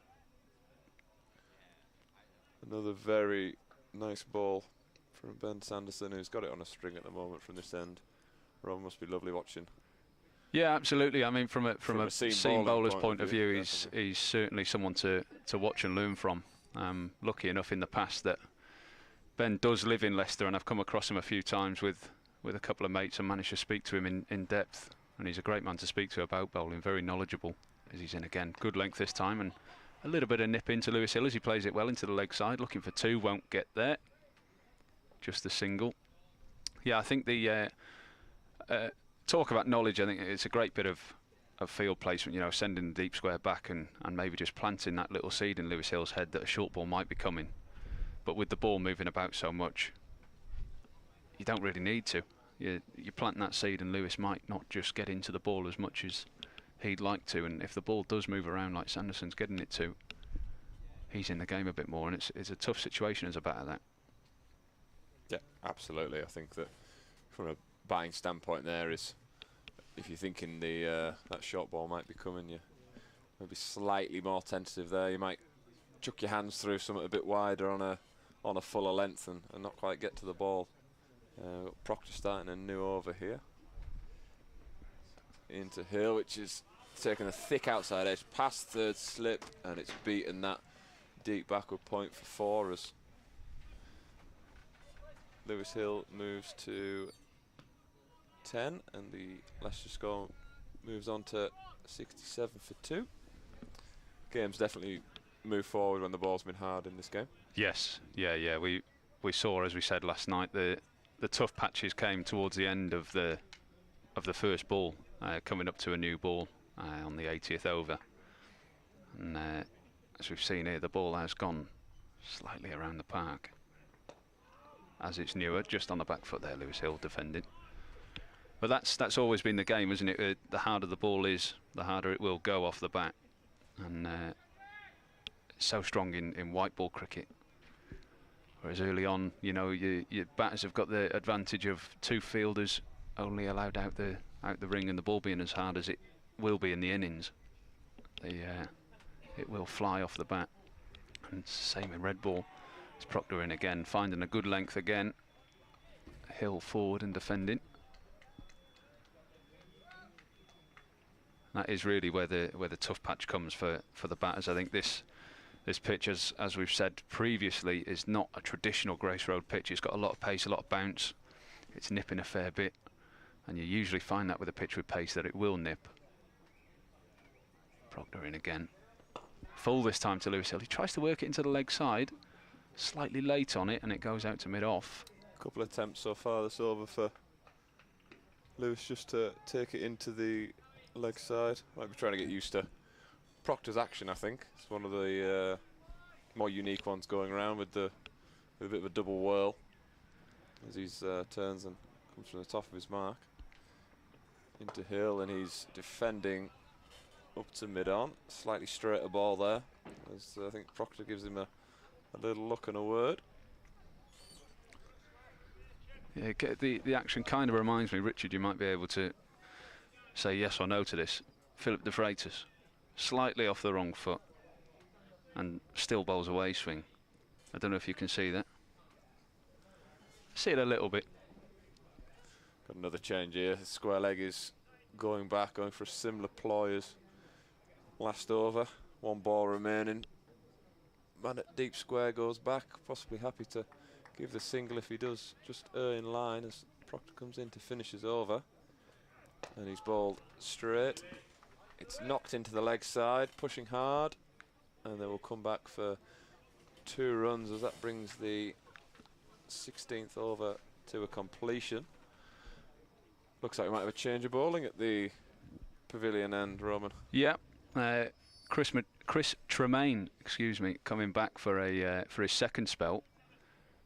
Speaker 6: Another very nice ball from Ben Sanderson, who's got it on a string at the moment from this end. Ron, must be lovely watching.
Speaker 5: Yeah, absolutely. I mean, from a seam bowler's point of view, he's certainly someone to watch and learn from. Lucky enough in the past that Ben does live in Leicester, and I've come across him a few times with a couple of mates and managed to speak to him in depth. And he's a great man to speak to about bowling, very knowledgeable as he's in again. Good length this time, and a little bit of nip into Lewis Hill as he plays it well into the leg side, looking for two, won't get there. Just the single. Yeah, I think the talk about knowledge, I think it's a great bit of field placement, you know, sending the deep square back and maybe just planting that little seed in Lewis Hill's head that a short ball might be coming. But with the ball moving about so much, you don't really need to. You plant that seed and Lewis might not just get into the ball as much as he'd like to, and if the ball does move around like Sanderson's getting it to, he's in the game a bit more, and it's a tough situation as a batter, that.
Speaker 6: Yeah, absolutely. I think that from a batting standpoint there is, if you're thinking that short ball might be coming, you maybe slightly more tentative there. You might chuck your hands through something a bit wider on a fuller length and not quite get to the ball. Proctor starting a new over here. Into Hill, which is taking a thick outside edge past third slip, and it's beaten that deep backward point for 4 as Lewis Hill moves to 10 and the Leicester score moves on to 67 for 2. Game's definitely moved forward when the ball's been hard in this game.
Speaker 5: Yes, yeah. We saw, as we said last night, the tough patches came towards the end of the first ball, coming up to a new ball on the 80th over, and as we've seen here, the ball has gone slightly around the park as it's newer, just on the back foot there. Lewis Hill defending, but that's always been the game, isn't it? The harder the ball is, the harder it will go off the bat, and it's so strong in white ball cricket. Whereas early on, you know, your batters have got the advantage of two fielders only allowed out the ring, and the ball being as hard as it will be in the innings, it will fly off the bat. And same in red ball. It's Proctor in again, finding a good length again. Hill forward and defending. That is really where the tough patch comes for the batters. I think this pitch, as we've said previously, is not a traditional Grace Road pitch. It's got a lot of pace, a lot of bounce. It's nipping a fair bit, and you usually find that with a pitch with pace that it will nip. Proctor in again. Full this time to Lewis Hill. He tries to work it into the leg side, slightly late on it, and it goes out to mid-off.
Speaker 6: A couple of attempts so far this over for Lewis just to take it into the leg side. Might be trying to get used to Proctor's action, I think. It's one of the more unique ones going around with a bit of a double whirl as he turns and comes from the top of his mark into Hill, and he's defending up to mid-on. Slightly straighter ball there, as I think Proctor gives him a little look and a word.
Speaker 5: Yeah, the action kind of reminds me, Richard, you might be able to say yes or no to this. Philip de Freitas, slightly off the wrong foot and still bowls away swing. I don't know if you can see that. See it a little bit.
Speaker 6: Got another change here. The square leg is going back, going for a similar ploy as last over. One ball remaining. Man at deep square goes back, possibly happy to give the single if he does just in line as Proctor comes in to finish his over. And he's bowled straight. It's knocked into the leg side, pushing hard, and they will come back for 2 runs as that brings the 16th over to a completion. Looks like we might have a change of bowling at the pavilion end, Roman.
Speaker 5: Yeah, Chris Tremaine, excuse me, coming back for his second spell.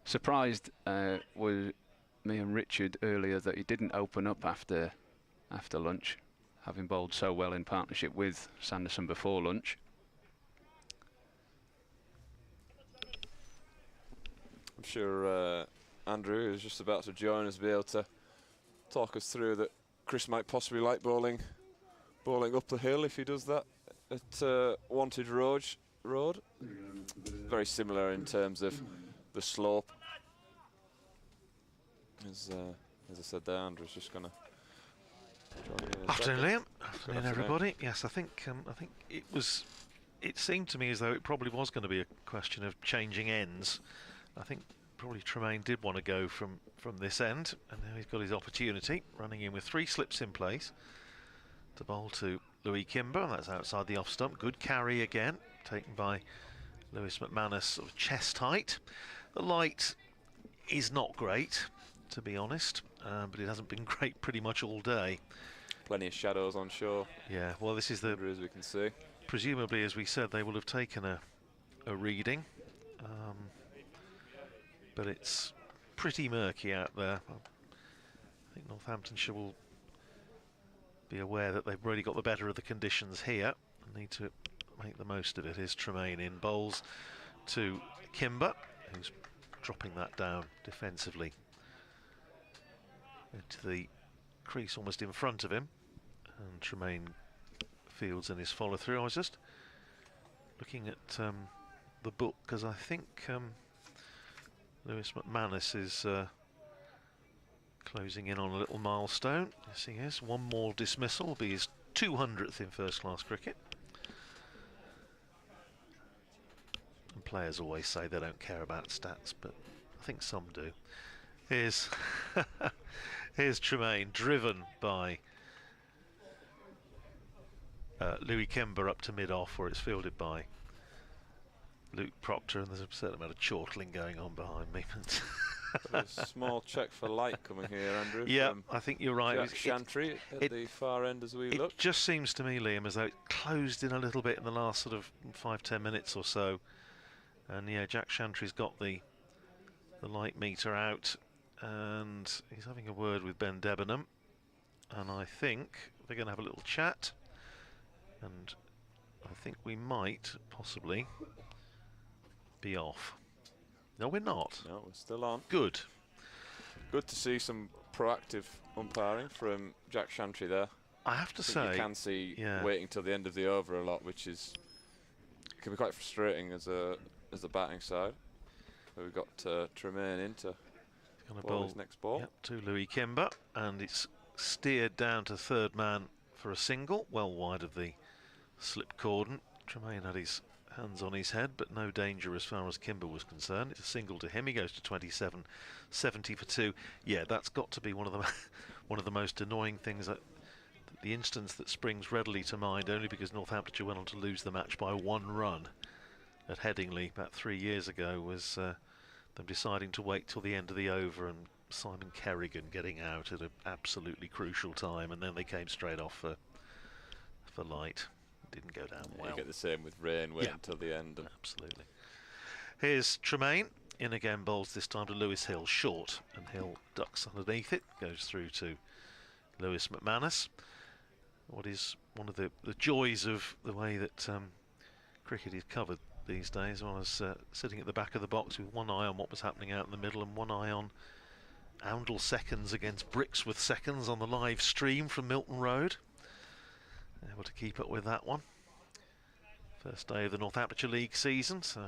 Speaker 5: Surprised with me and Richard earlier that he didn't open up after lunch, having bowled so well in partnership with Sanderson before lunch.
Speaker 6: I'm sure Andrew, who's just about to join us, will be able to talk us through that Chris might possibly like bowling up the hill if he does that at Wantage Road. Very similar in terms of the slope. As I said there, Andrew's just going to join in.
Speaker 2: Afternoon, Liam. Afternoon, everybody. Yes, I think it seemed to me as though it probably was going to be a question of changing ends. I think probably Tremaine did want to go from this end, and now he's got his opportunity, running in with 3 slips in place to bowl to Louis Kimber, and that's outside the off stump. Good carry again, taken by Lewis McManus, sort of chest height. The light is not great, to be honest, but it hasn't been great pretty much all day.
Speaker 6: Plenty of shadows on shore.
Speaker 2: Yeah, well, this is the,
Speaker 6: as we can see.
Speaker 2: Presumably, as we said, they will have taken a reading, but it's pretty murky out there. I think Northamptonshire will be aware that they've really got the better of the conditions here and need to make the most of it. Here's Tremaine in, bowls to Kimber, who's dropping that down defensively into the crease almost in front of him, and Tremaine fields in his follow through. I was just looking at the book because I think Lewis McManus is closing in on a little milestone. Yes, he is. One more dismissal will be his 200th in first-class cricket. And players always say they don't care about stats, but I think some do. Here's here's Tremaine, driven by Louis Kimber up to mid-off, where it's fielded by Luke Proctor, and there's a certain amount of chortling going on behind me.
Speaker 6: A small check for light coming here, Andrew.
Speaker 2: Yeah, I think you're right.
Speaker 6: Jack Shantry at the far end as we look.
Speaker 2: It just seems to me, Liam, as though it closed in a little bit in the last sort of 5-10 minutes or so. And yeah, Jack Shantry's got the light meter out, and he's having a word with Ben Debenham, and I think they're going to have a little chat, and I think we might possibly be off. No, we're not.
Speaker 6: No, we're still on.
Speaker 2: Good.
Speaker 6: Good to see some proactive umpiring from Jack Shantry there.
Speaker 2: I have to say,
Speaker 6: you can see waiting till the end of the over a lot, which can be quite frustrating as a batting side. So we've got Tremaine in to bowl his next ball.
Speaker 2: Yep, to Louis Kimber, and it's steered down to third man for a single, well wide of the slip cordon. Tremaine had his hands on his head, but no danger as far as Kimber was concerned. It's a single to him. He goes to 27, 70 for 2. Yeah, that's got to be one of the one of the most annoying things. The instance that springs readily to mind, only because Northamptonshire went on to lose the match by 1 run at Headingley about 3 years ago, was them deciding to wait till the end of the over and Simon Kerrigan getting out at an absolutely crucial time, and then they came straight off for light. Didn't go down well.
Speaker 6: You get the same with rain, wait until the end.
Speaker 2: Absolutely. Here's Tremaine in again, bowls this time to Lewis Hill, short, and Hill ducks underneath it, goes through to Lewis McManus. What is one of the joys of the way that cricket is covered these days. I was sitting at the back of the box with one eye on what was happening out in the middle and one eye on Oundle seconds against Brixworth seconds on the live stream from Milton Road. Able to keep up with that one. First day of the Northamptonshire League season, so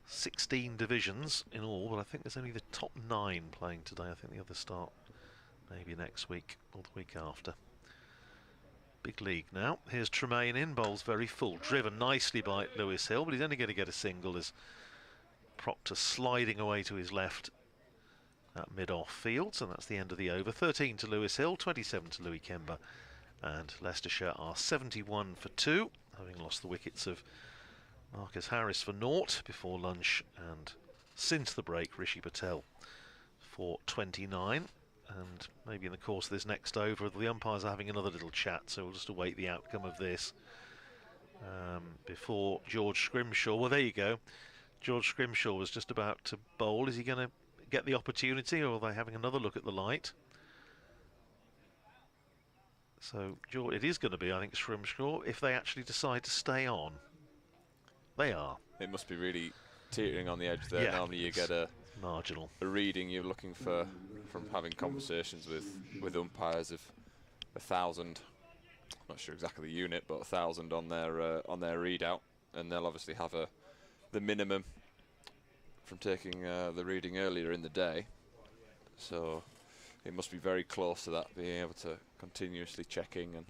Speaker 2: 16 divisions in all, but I think there's only the top 9 playing today. I think the others start maybe next week or the week after. Big league now. Here's Tremaine in, bowls very full, driven nicely by Lewis Hill, but he's only going to get a single as Proctor sliding away to his left at mid-off field, so that's the end of the over. 13 to Lewis Hill, 27 to Louis Kember, and Leicestershire are 71 for 2, having lost the wickets of Marcus Harris for 0 before lunch, and since the break Rishi Patel for 29. And maybe in the course of this next over, the umpires are having another little chat, so we'll just await the outcome of this before George Scrimshaw. Well, there you go. George Scrimshaw was just about to bowl. Is he going to get the opportunity, or are they having another look at the light? So George, it is going to be, I think, Scrimshaw if they actually decide to stay on. They are. It
Speaker 6: must be really teetering on the edge there.
Speaker 2: Yeah,
Speaker 6: normally you get a
Speaker 2: marginal
Speaker 6: reading you're looking for from having conversations with umpires of 1,000. I'm not sure exactly the unit, but 1,000 on their readout, and they'll obviously have the minimum from taking the reading earlier in the day. So it must be very close to that, being able to continuously checking and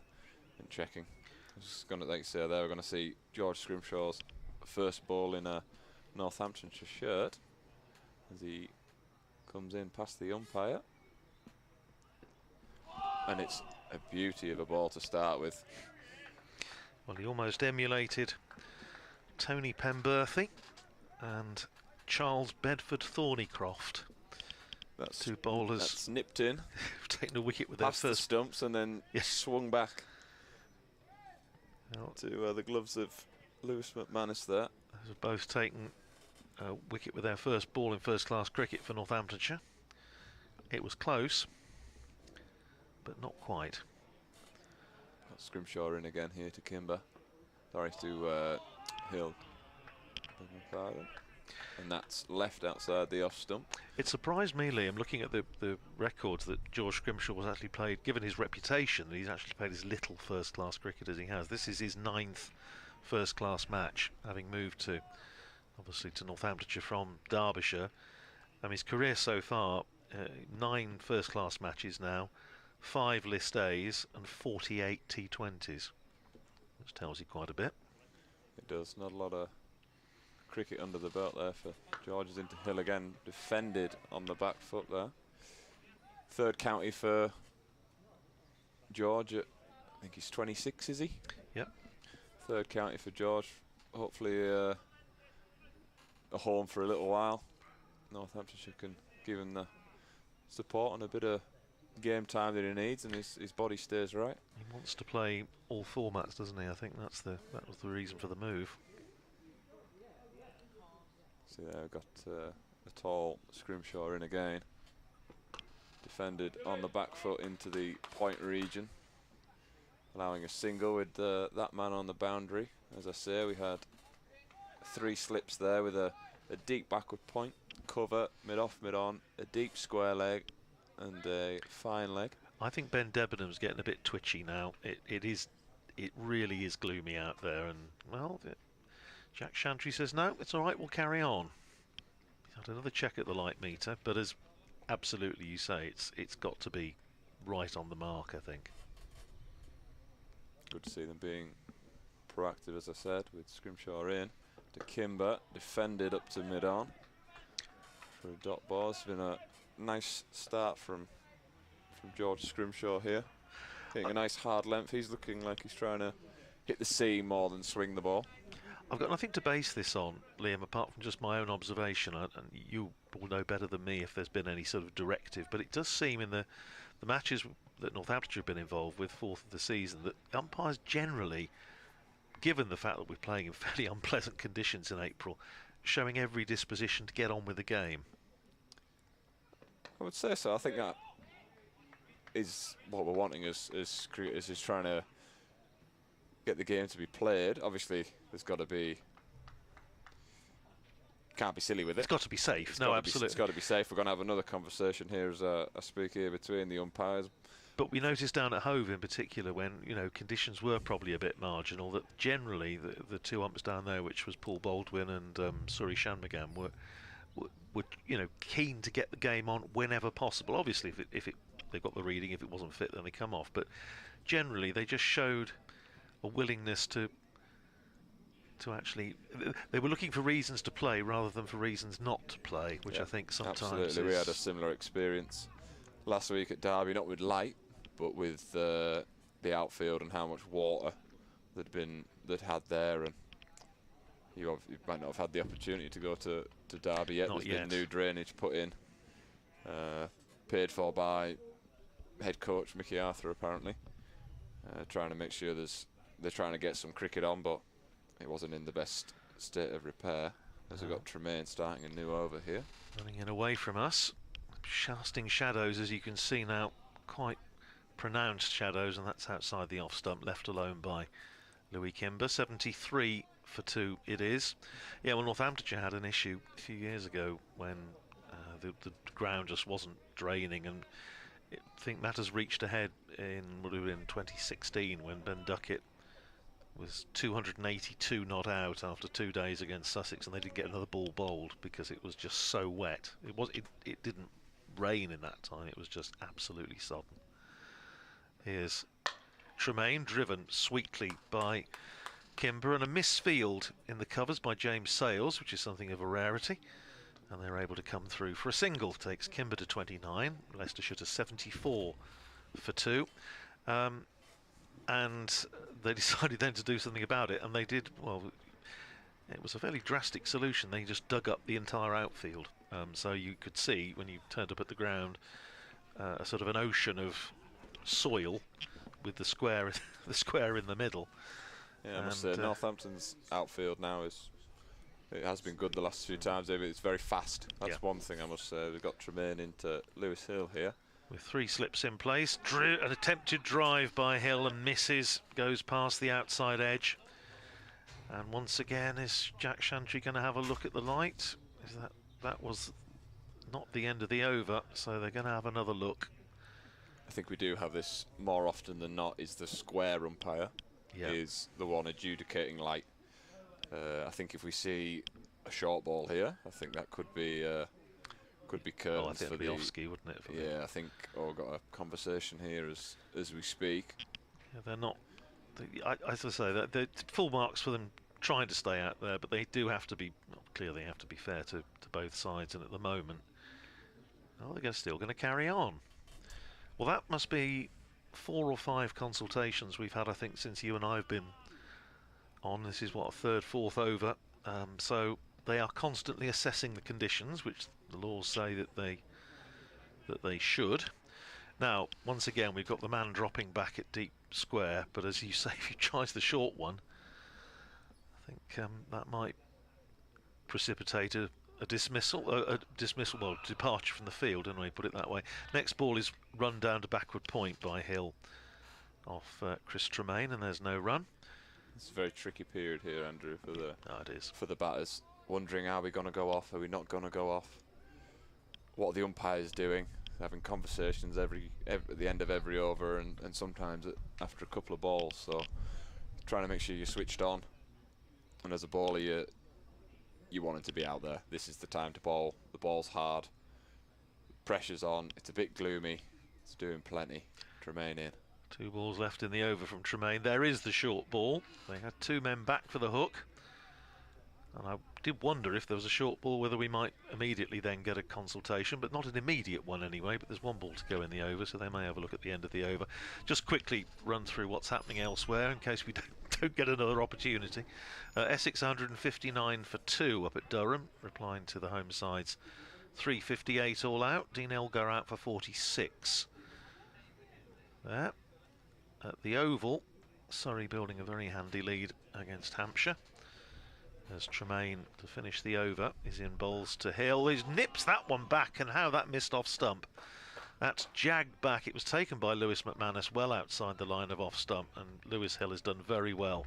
Speaker 6: checking. I was just going to, like you say, there we're going to see George Scrimshaw's first ball in a Northamptonshire shirt as he comes in past the umpire, and it's a beauty of a ball to start with.
Speaker 2: Well, he almost emulated Tony Pemberthy and Charles Bedford Thornycroft.
Speaker 6: That's
Speaker 2: 2 bowlers
Speaker 6: that's nipped in,
Speaker 2: taken a wicket with their
Speaker 6: past
Speaker 2: first
Speaker 6: the stumps, and then swung back to the gloves of Lewis McManus there.
Speaker 2: Those have both taken a wicket with their first ball in first-class cricket for Northamptonshire. It was close, but not quite.
Speaker 6: Got Scrimshaw in again here to Kimber. Sorry, to Hill. And that's left outside the off stump.
Speaker 2: It surprised me, Liam, looking at the records, that George Scrimshaw was actually played, given his reputation, that he's actually played as little first-class cricket as he has. This is his 9th first-class match, having moved to, obviously, to Northamptonshire from Derbyshire. His career so far, 9 first-class matches now, 5 List A's and 48 T20s, which tells you quite a bit.
Speaker 6: It does. Not a lot of cricket under the belt there for George. Is into Hill again, defended on the back foot there. 3rd county for George. I think he's 26, is he?
Speaker 2: Yep.
Speaker 6: 3rd county for George. Hopefully a home for a little while. Northamptonshire can give him the support and a bit of game time that he needs, and his body stays right.
Speaker 2: He wants to play all formats, doesn't he? I think that was the reason for the move.
Speaker 6: See there, we've got a tall Scrimshaw in again. Defended on the back foot into the point region, allowing a single with that man on the boundary. As I say, we had 3 slips there with a deep backward point, cover, mid-off, mid-on, a deep square leg and a fine leg.
Speaker 2: I think Ben Debenham's getting a bit twitchy now. It really is gloomy out there, and well, Jack Shantry says no, it's all right, we'll carry on. He's had another check at the light meter, but as absolutely you say, it's got to be right on the mark, I think.
Speaker 6: Good to see them being proactive, as I said, with Scrimshaw in. To Kimber, defended up to mid-on for a dot ball. It's been a nice start from George Scrimshaw here. Getting a nice hard length. He's looking like he's trying to hit the seam more than swing the ball.
Speaker 2: I've got nothing to base this on, Liam, apart from just my own observation, and you will know better than me if there's been any sort of directive, but it does seem in the matches that Northamptonshire have been involved with, fourth of the season, that umpires generally, given the fact that we're playing in fairly unpleasant conditions in April, showing every disposition to get on with the game.
Speaker 6: I would say so. I think that is what we're wanting as cricketers, is trying to get the game to be played. Obviously, there's got to be... Can't be silly with it.
Speaker 2: It's got to be safe. No, absolutely.
Speaker 6: It's got to be safe. We're going to have another conversation here as I speak here between the umpires.
Speaker 2: But we noticed down at Hove in particular, when conditions were probably a bit marginal, that generally the two umps down there, which was Paul Baldwin and Suri Shanmugam, were keen to get the game on whenever possible. Obviously, if they've got the reading, if it wasn't fit, then they come off. But generally, they just showed a willingness to actually, they were looking for reasons to play rather than for reasons not to play, which I think sometimes
Speaker 6: absolutely. We had a similar experience last week at Derby, not with light, but with the outfield and how much water they'd had there, and you might not have had the opportunity to go to Derby yet. There's been new drainage put in, paid for by head coach Mickey Arthur apparently, trying to make sure they're trying to get some cricket on, but it wasn't in the best state of repair, as we've got Tremaine starting a new over here.
Speaker 2: Running in away from us, casting shadows, as you can see now, quite pronounced shadows, and that's outside the off stump, left alone by Louis Kimber. 73 for 2 it is. Yeah, well, Northamptonshire had an issue a few years ago when the ground just wasn't draining, and I think matters reached ahead in 2016 when Ben Duckett was 282 not out after 2 days against Sussex, and they didn't get another ball bowled because it was just so wet. It didn't rain in that time, it was just absolutely sodden. Here's Tremaine, driven sweetly by Kimber, and a misfield in the covers by James Sales, which is something of a rarity, and they're able to come through for a single. Takes Kimber to 29, Leicestershire to 74 for 2. And they decided then to do something about it, and they did. Well, it was a fairly drastic solution. They just dug up the entire outfield, so you could see when you turned up at the ground a sort of an ocean of soil with the square in the middle.
Speaker 6: Yeah, I must say Northampton's outfield now it has been good the last few times. It's very fast. That's one thing I must say. We've got Tremaine into Lewis Hill here.
Speaker 2: With 3 slips in place, an attempted drive by Hill and misses, goes past the outside edge. And once again, is Jack Shantry going to have a look at the light? That was not the end of the over, so they're going to have another look.
Speaker 6: I think we do have this more often than not. Is the square umpire is the one adjudicating light. I think if we see a short ball here, I think that could be curtains.
Speaker 2: I think it'd be off-ski, wouldn't it?
Speaker 6: Yeah, I think we've got a conversation here as we speak.
Speaker 2: Yeah, they're not. As I say, they're full marks for them trying to stay out there, but they do have to be. Well, clearly, they have to be fair to both sides. And at the moment, they're still going to carry on. Well, that must be 4 or 5 consultations we've had, I think, since you and I have been on. This is what, a 3rd, 4th over. So they are constantly assessing the conditions, which the laws say that they should. Now, once again, we've got the man dropping back at deep square, but as you say, if he tries the short one, I think that might precipitate a dismissal, well, departure from the field, anyway, put it that way. Next ball is run down to backward point by Hill off Chris Tremaine, and there's no run.
Speaker 6: It's a very tricky period here, Andrew, for the batters. Wondering, are we going to go off? Are we not going to go off? What are the umpires doing? Having conversations at the end of every over, and sometimes after a couple of balls. So trying to make sure you're switched on. And as a bowler, you want it to be out there. This is the time to bowl. The ball's hard. Pressure's on. It's a bit gloomy. It's doing plenty. Tremaine in.
Speaker 2: 2 balls left in the over from Tremaine. There is the short ball. They had 2 men back for the hook. And I did wonder if there was a short ball whether we might immediately then get a consultation, but not an immediate one anyway. But there's 1 ball to go in the over, so they may have a look at the end of the over. Just quickly run through what's happening elsewhere in case we don't get another opportunity. Essex 159 for 2 up at Durham, replying to the home side's 358 all out. Dean Elgar out for 46. There. At the Oval, Surrey building a very handy lead against Hampshire. As Tremaine, to finish the over, is in bowls to Hill. He nips that one back, and how that missed off stump. That's jagged back. It was taken by Lewis McManus well outside the line of off stump, and Lewis Hill has done very well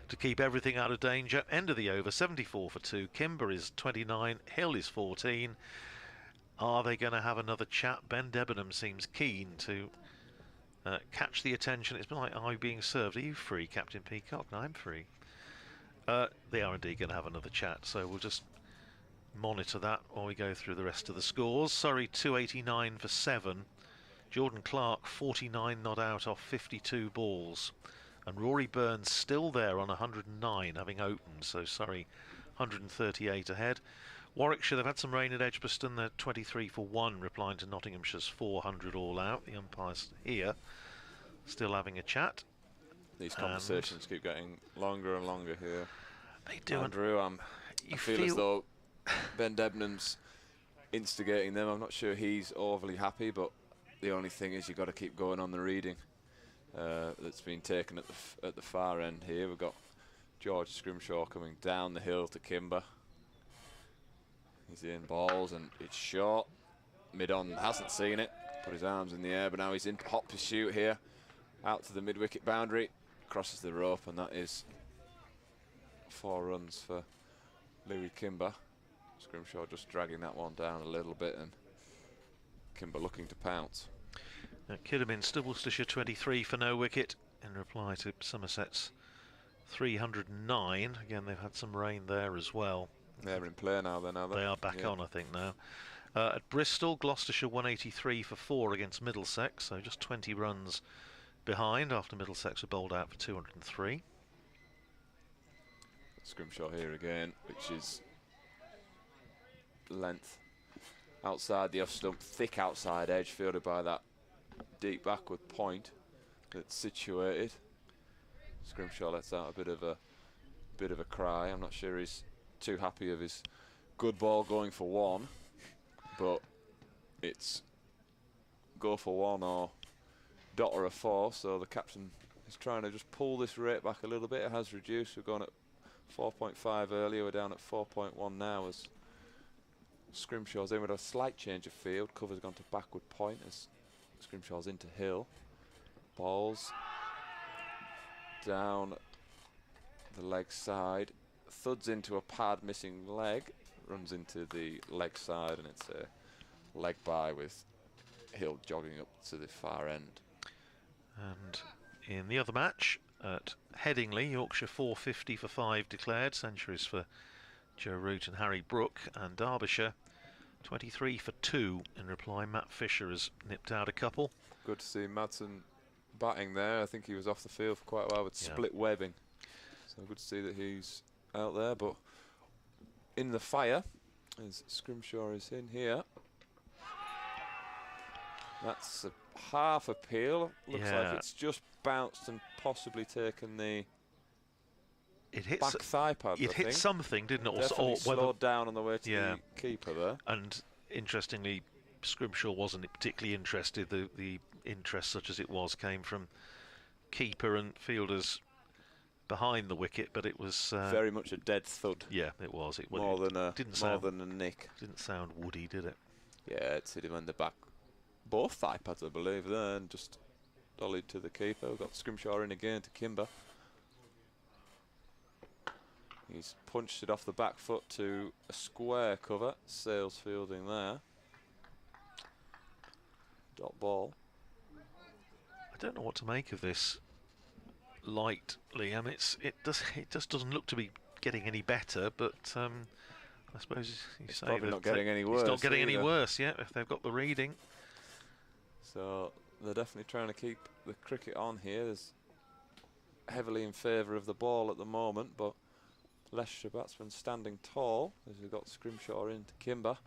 Speaker 2: to keep everything out of danger. End of the over, 74 for 2. Kimber is 29, Hill is 14. Are they going to have another chat? Ben Debenham seems keen to catch the attention. It's been like, are you being served? Are you free, Captain Peacock? No, I'm free. They are indeed going to have another chat, so we'll just monitor that while we go through the rest of the scores. Surrey 289 for 7. Jordan Clark 49 not out off 52 balls. And Rory Burns still there on 109, having opened, so Surrey 138 ahead. Warwickshire, they've had some rain at Edgbaston. They're 23 for 1, replying to Nottinghamshire's 400 all out. The umpires here still having a chat.
Speaker 6: These conversations keep getting longer and longer here.
Speaker 2: They do.
Speaker 6: Andrew, I feel as though Ben Debenham's instigating them. I'm not sure he's overly happy, but the only thing is you've got to keep going on the reading that's been taken at the far end here. We've got George Scrimshaw coming down the hill to Kimber. He's in balls and it's short. Mid-on hasn't seen it. Put his arms in the air, but now he's in hot pursuit here. Out to the mid-wicket boundary. Crosses the rope, and that is 4 runs for Louis Kimber. Scrimshaw just dragging that one down a little bit, and Kimber looking to pounce.
Speaker 2: Kidderminster, Stibblestershire 23 for no wicket in reply to Somerset's 309. Again, they've had some rain there as well.
Speaker 6: They're in play now, then, are they?
Speaker 2: They are back on, I think, now. At Bristol, Gloucestershire 183 for 4 against Middlesex, so just 20 runs behind after Middlesex were bowled out for 203.
Speaker 6: Scrimshaw here again, which is length outside the off stump, thick outside edge, fielded by that deep backward point that's situated. Scrimshaw lets out a bit of a cry. I'm not sure he's too happy of his good ball going for 1, but it's go for 1 or dot or a 4, so the captain is trying to just pull this rate back a little bit. It has reduced. We've gone at 4.5 earlier, we're down at 4.1 now as Scrimshaw's in with a slight change of field. Cover's gone to backward point as Scrimshaw's into Hill. Balls down the leg side, thuds into a pad, missing leg, runs into the leg side, and it's a leg by with Hill jogging up to the far end.
Speaker 2: And in the other match at Headingley, Yorkshire 450 for 5 declared, centuries for Joe Root and Harry Brook, and Derbyshire 23 for 2 in reply. Matt Fisher has nipped out a couple.
Speaker 6: Good to see Madsen batting there. I think he was off the field for quite a while with split webbing, so good to see that he's out there. But in the fire as Scrimshaw is in here. That's a half appeal. Looks like it's just bounced and possibly taken the back thigh pad.
Speaker 2: It hit something, didn't it?
Speaker 6: Definitely slowed down on the way to the keeper there.
Speaker 2: And interestingly, Scrimshaw wasn't particularly interested. The interest, such as it was, came from keeper and fielders behind the wicket, but it was
Speaker 6: very much a dead thud.
Speaker 2: Yeah, it was.
Speaker 6: More than a nick.
Speaker 2: Didn't sound woody, did it?
Speaker 6: Yeah, it's hit him on the back. Both thigh pads, I believe, there, and just dollied to the keeper. We've got Scrimshaw in again to Kimber. He's punched it off the back foot to a square cover. Sales fielding there. Dot ball.
Speaker 2: I don't know what to make of this light, Liam. It just doesn't look to be getting any better, but I suppose you say
Speaker 6: probably not getting any worse.
Speaker 2: It's not getting any worse, yeah, if they've got the reading.
Speaker 6: So they're definitely trying to keep the cricket on here. There's heavily in favour of the ball at the moment, but Leicestershire batsman standing tall as we've got Scrimshaw into Kimber.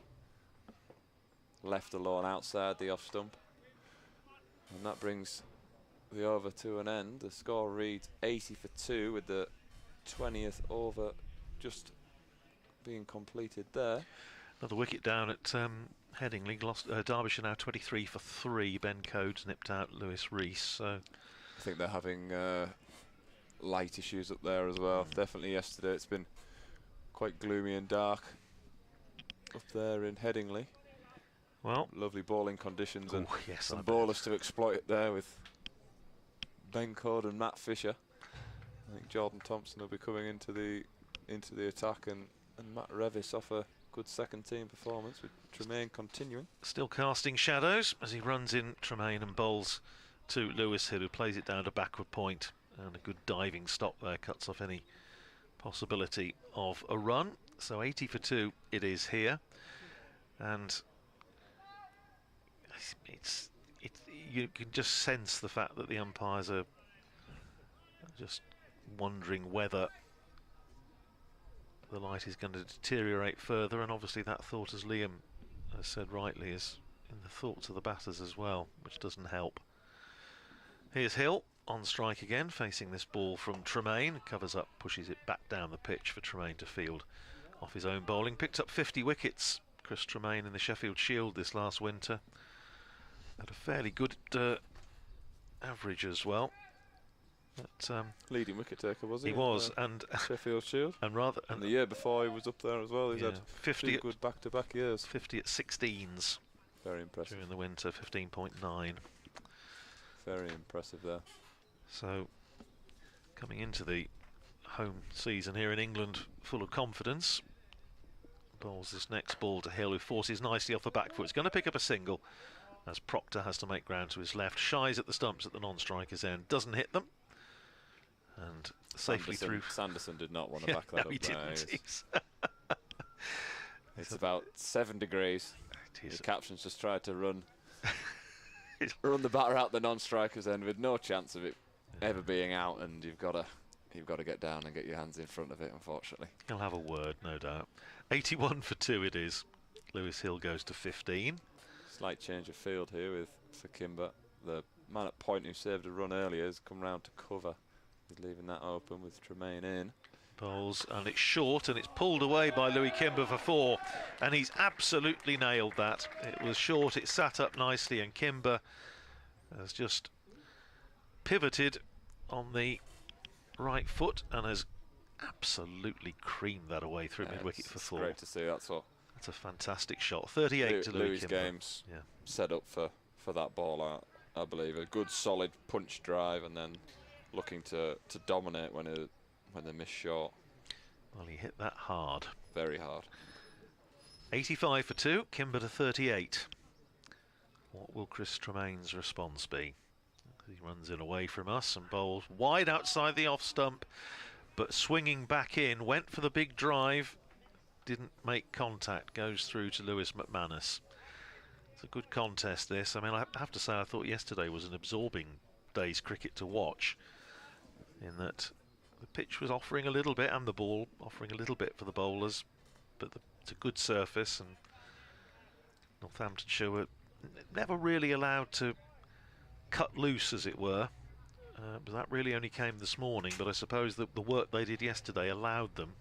Speaker 6: Left alone outside the off stump. And that brings the over to an end. The score reads 80 for 2 with the 20th over just being completed there.
Speaker 2: Another wicket down at Headingley. Derbyshire now 23 for 3. Ben Coates nipped out Lewis Rees. So
Speaker 6: I think they're having light issues up there as well. Definitely yesterday it's been quite gloomy and dark up there in Headingley.
Speaker 2: Well,
Speaker 6: lovely bowling conditions and
Speaker 2: yes,
Speaker 6: some bowlers to exploit it there with Ben Code and Matt Fisher. I think Jordan Thompson will be coming into the attack, and Matt Revis off a good second team performance with Tremaine continuing.
Speaker 2: Still casting shadows as he runs in Tremaine and bowls to Lewis Hill, who plays it down to backward point, and a good diving stop there cuts off any possibility of a run. So 80 for 2 it is here, and you can just sense the fact that the umpires are just wondering whether the light is going to deteriorate further, and obviously that thought, as Liam has said rightly, is in the thoughts of the batters as well, which doesn't help. Here's Hill on strike again, facing this ball from Tremaine. Covers up, pushes it back down the pitch for Tremaine to field off his own bowling. Picked up 50 wickets, Chris Tremaine, in the Sheffield Shield this last winter. Had a fairly good average as well. But,
Speaker 6: leading wicket taker, was he?
Speaker 2: He was, and
Speaker 6: Sheffield Shield.
Speaker 2: And the
Speaker 6: year before he was up there as well. He's had
Speaker 2: 50
Speaker 6: good back-to-back years.
Speaker 2: 50 at 16s.
Speaker 6: Very impressive.
Speaker 2: During the winter, 15.9.
Speaker 6: Very impressive there.
Speaker 2: So, coming into the home season here in England, full of confidence. Bowls this next ball to Hill, who forces nicely off the back foot. It's going to pick up a single, as Proctor has to make ground to his left. Shies at the stumps at the non-striker's end. Doesn't hit them. And safely through.
Speaker 6: Sanderson did not want to back that
Speaker 2: no,
Speaker 6: up.
Speaker 2: He didn't.
Speaker 6: It's about 7 degrees. The captain's just tried to run the batter out the non-striker's end with no chance of it ever being out, and you've got to get down and get your hands in front of it, unfortunately.
Speaker 2: He'll have a word, no doubt. 81 for 2 it is. Lewis Hill goes to 15.
Speaker 6: Slight change of field here for Kimber. The man at point who saved a run earlier has come round to cover. He's leaving that open with Tremaine in.
Speaker 2: Bowls, and it's short, and it's pulled away by Louis Kimber for 4, and he's absolutely nailed that. It was short, it sat up nicely, and Kimber has just pivoted on the right foot and has absolutely creamed that away through mid-wicket for 4.
Speaker 6: Great to see. That's
Speaker 2: a fantastic shot. 38 to Louis Kimber.
Speaker 6: Game's set up for that ball, I believe. A good solid punch drive, and then looking to dominate when they miss short.
Speaker 2: Well, he hit that hard.
Speaker 6: Very hard.
Speaker 2: 85 for 2, Kimber to 38. What will Chris Tremaine's response be? He runs in away from us and bowls wide outside the off stump, but swinging back in, went for the big drive, didn't make contact, goes through to Lewis McManus. It's a good contest, this. I mean, I have to say, I thought yesterday was an absorbing day's cricket to watch, in that the pitch was offering a little bit, and the ball offering a little bit for the bowlers, but it's a good surface, and Northamptonshire were never really allowed to cut loose, as it were. But that really only came this morning, but I suppose that the work they did yesterday allowed them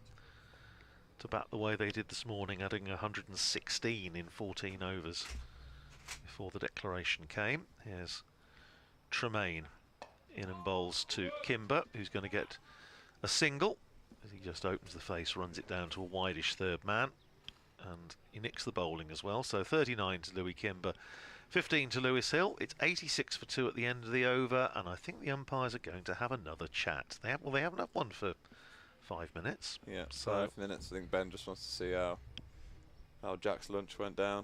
Speaker 2: to bat the way they did this morning, adding 116 in 14 overs before the declaration came. Here's Tremaine in and bowls to Kimber, who's going to get a single as he just opens the face, runs it down to a wideish third man, and he nicks the bowling as well. So 39 to Louis Kimber, 15 to Lewis Hill. It's 86 for 2 at the end of the over, and I think the umpires are going to have another chat. They haven't had one for 5 minutes.
Speaker 6: Yeah, so 5 minutes. I think Ben just wants to see how Jack's lunch went down.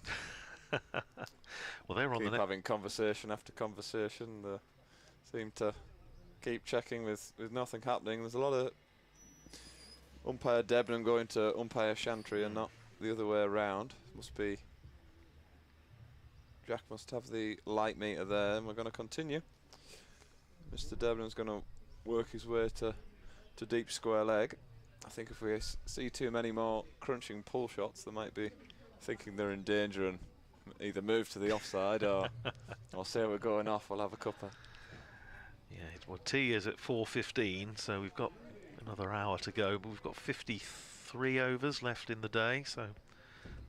Speaker 2: Well, they're on
Speaker 6: the having conversation after conversation. They seem to keep checking with nothing happening. There's a lot of umpire Debenham going to umpire Chantry and not the other way around. Must be Jack must have the light meter there, and we're going to continue. Mr. Debenham's going to work his way to deep square leg. I think if we see too many more crunching pull shots, they might be thinking they're in danger and either move to the offside or say we're going off. We'll have a cuppa.
Speaker 2: Yeah, well, tea is at 4:15, so we've got another hour to go, but we've got 53 overs left in the day, so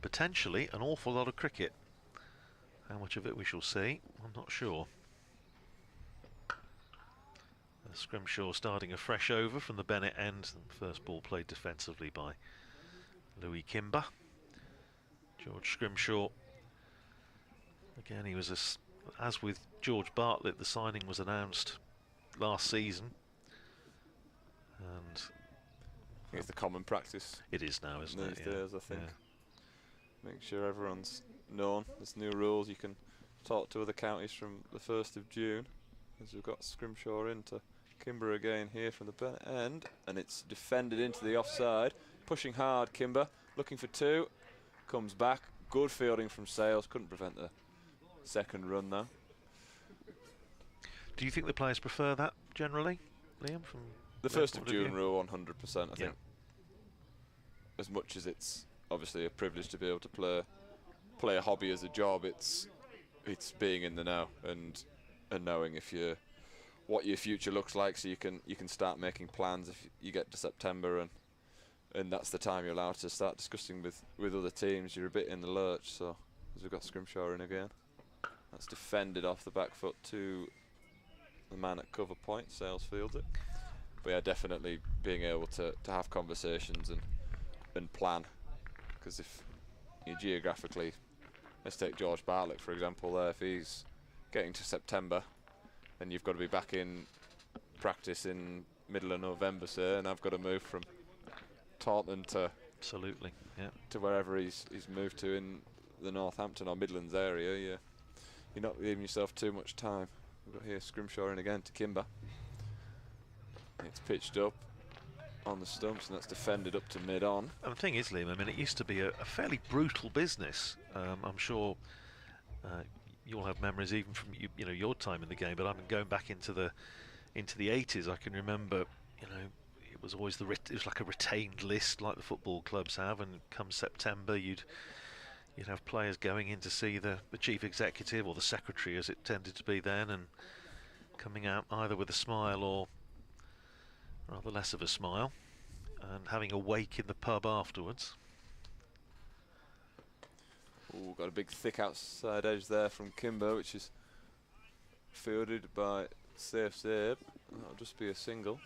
Speaker 2: potentially an awful lot of cricket. How much of it we shall see, I'm not sure. Scrimshaw starting a fresh over from the Bennett end. First ball played defensively by Louis Kimber. George Scrimshaw, again, he was as with George Bartlett, the signing was announced last season, and
Speaker 6: it's the common practice.
Speaker 2: It is now, isn't it?
Speaker 6: These days, I think. Yeah. Make sure everyone's known. There's new rules. You can talk to other counties from the 1st of June. As we've got Scrimshaw into Kimber again here from the Bennett end, and it's defended into the offside. Pushing hard, Kimber, looking for 2. Comes back. Good fielding from Sales. Couldn't prevent the second run though.
Speaker 2: Do you think the players prefer that generally, Liam? From
Speaker 6: the 1st of June rule, 100%. I think. As much as it's obviously a privilege to be able to play a hobby as a job, it's being in the know and knowing what your future looks like, so you can start making plans if you get to September, and that's the time you're allowed to start discussing with other teams. You're a bit in the lurch, so as we've got Scrimshaw in again. That's defended off the back foot to the man at cover point. Sales fields it. But yeah, definitely being able to have conversations and plan, because if you geographically, let's take George Bartlett for example there, if he's getting to September and you've got to be back in practice in middle of November, say, and I've got to move from Taunton to to wherever he's moved to in the Northampton or Midlands area, you're not giving yourself too much time. We've got here Scrimshaw in again to Kimber. It's pitched up on the stumps, and that's defended up to mid-on.
Speaker 2: And the thing is, Liam, I mean, it used to be a fairly brutal business. I'm sure you'll have memories even from your time in the game, but I'm going back into the 80s. I can remember, it was always it was like a retained list, like the football clubs have, and come September, you'd have players going in to see the chief executive or the secretary, as it tended to be then, and coming out either with a smile or rather less of a smile, and having a wake in the pub afterwards.
Speaker 6: Ooh, got a big thick outside edge there from Kimber, which is fielded by Safe Sabe. That'll just be a single.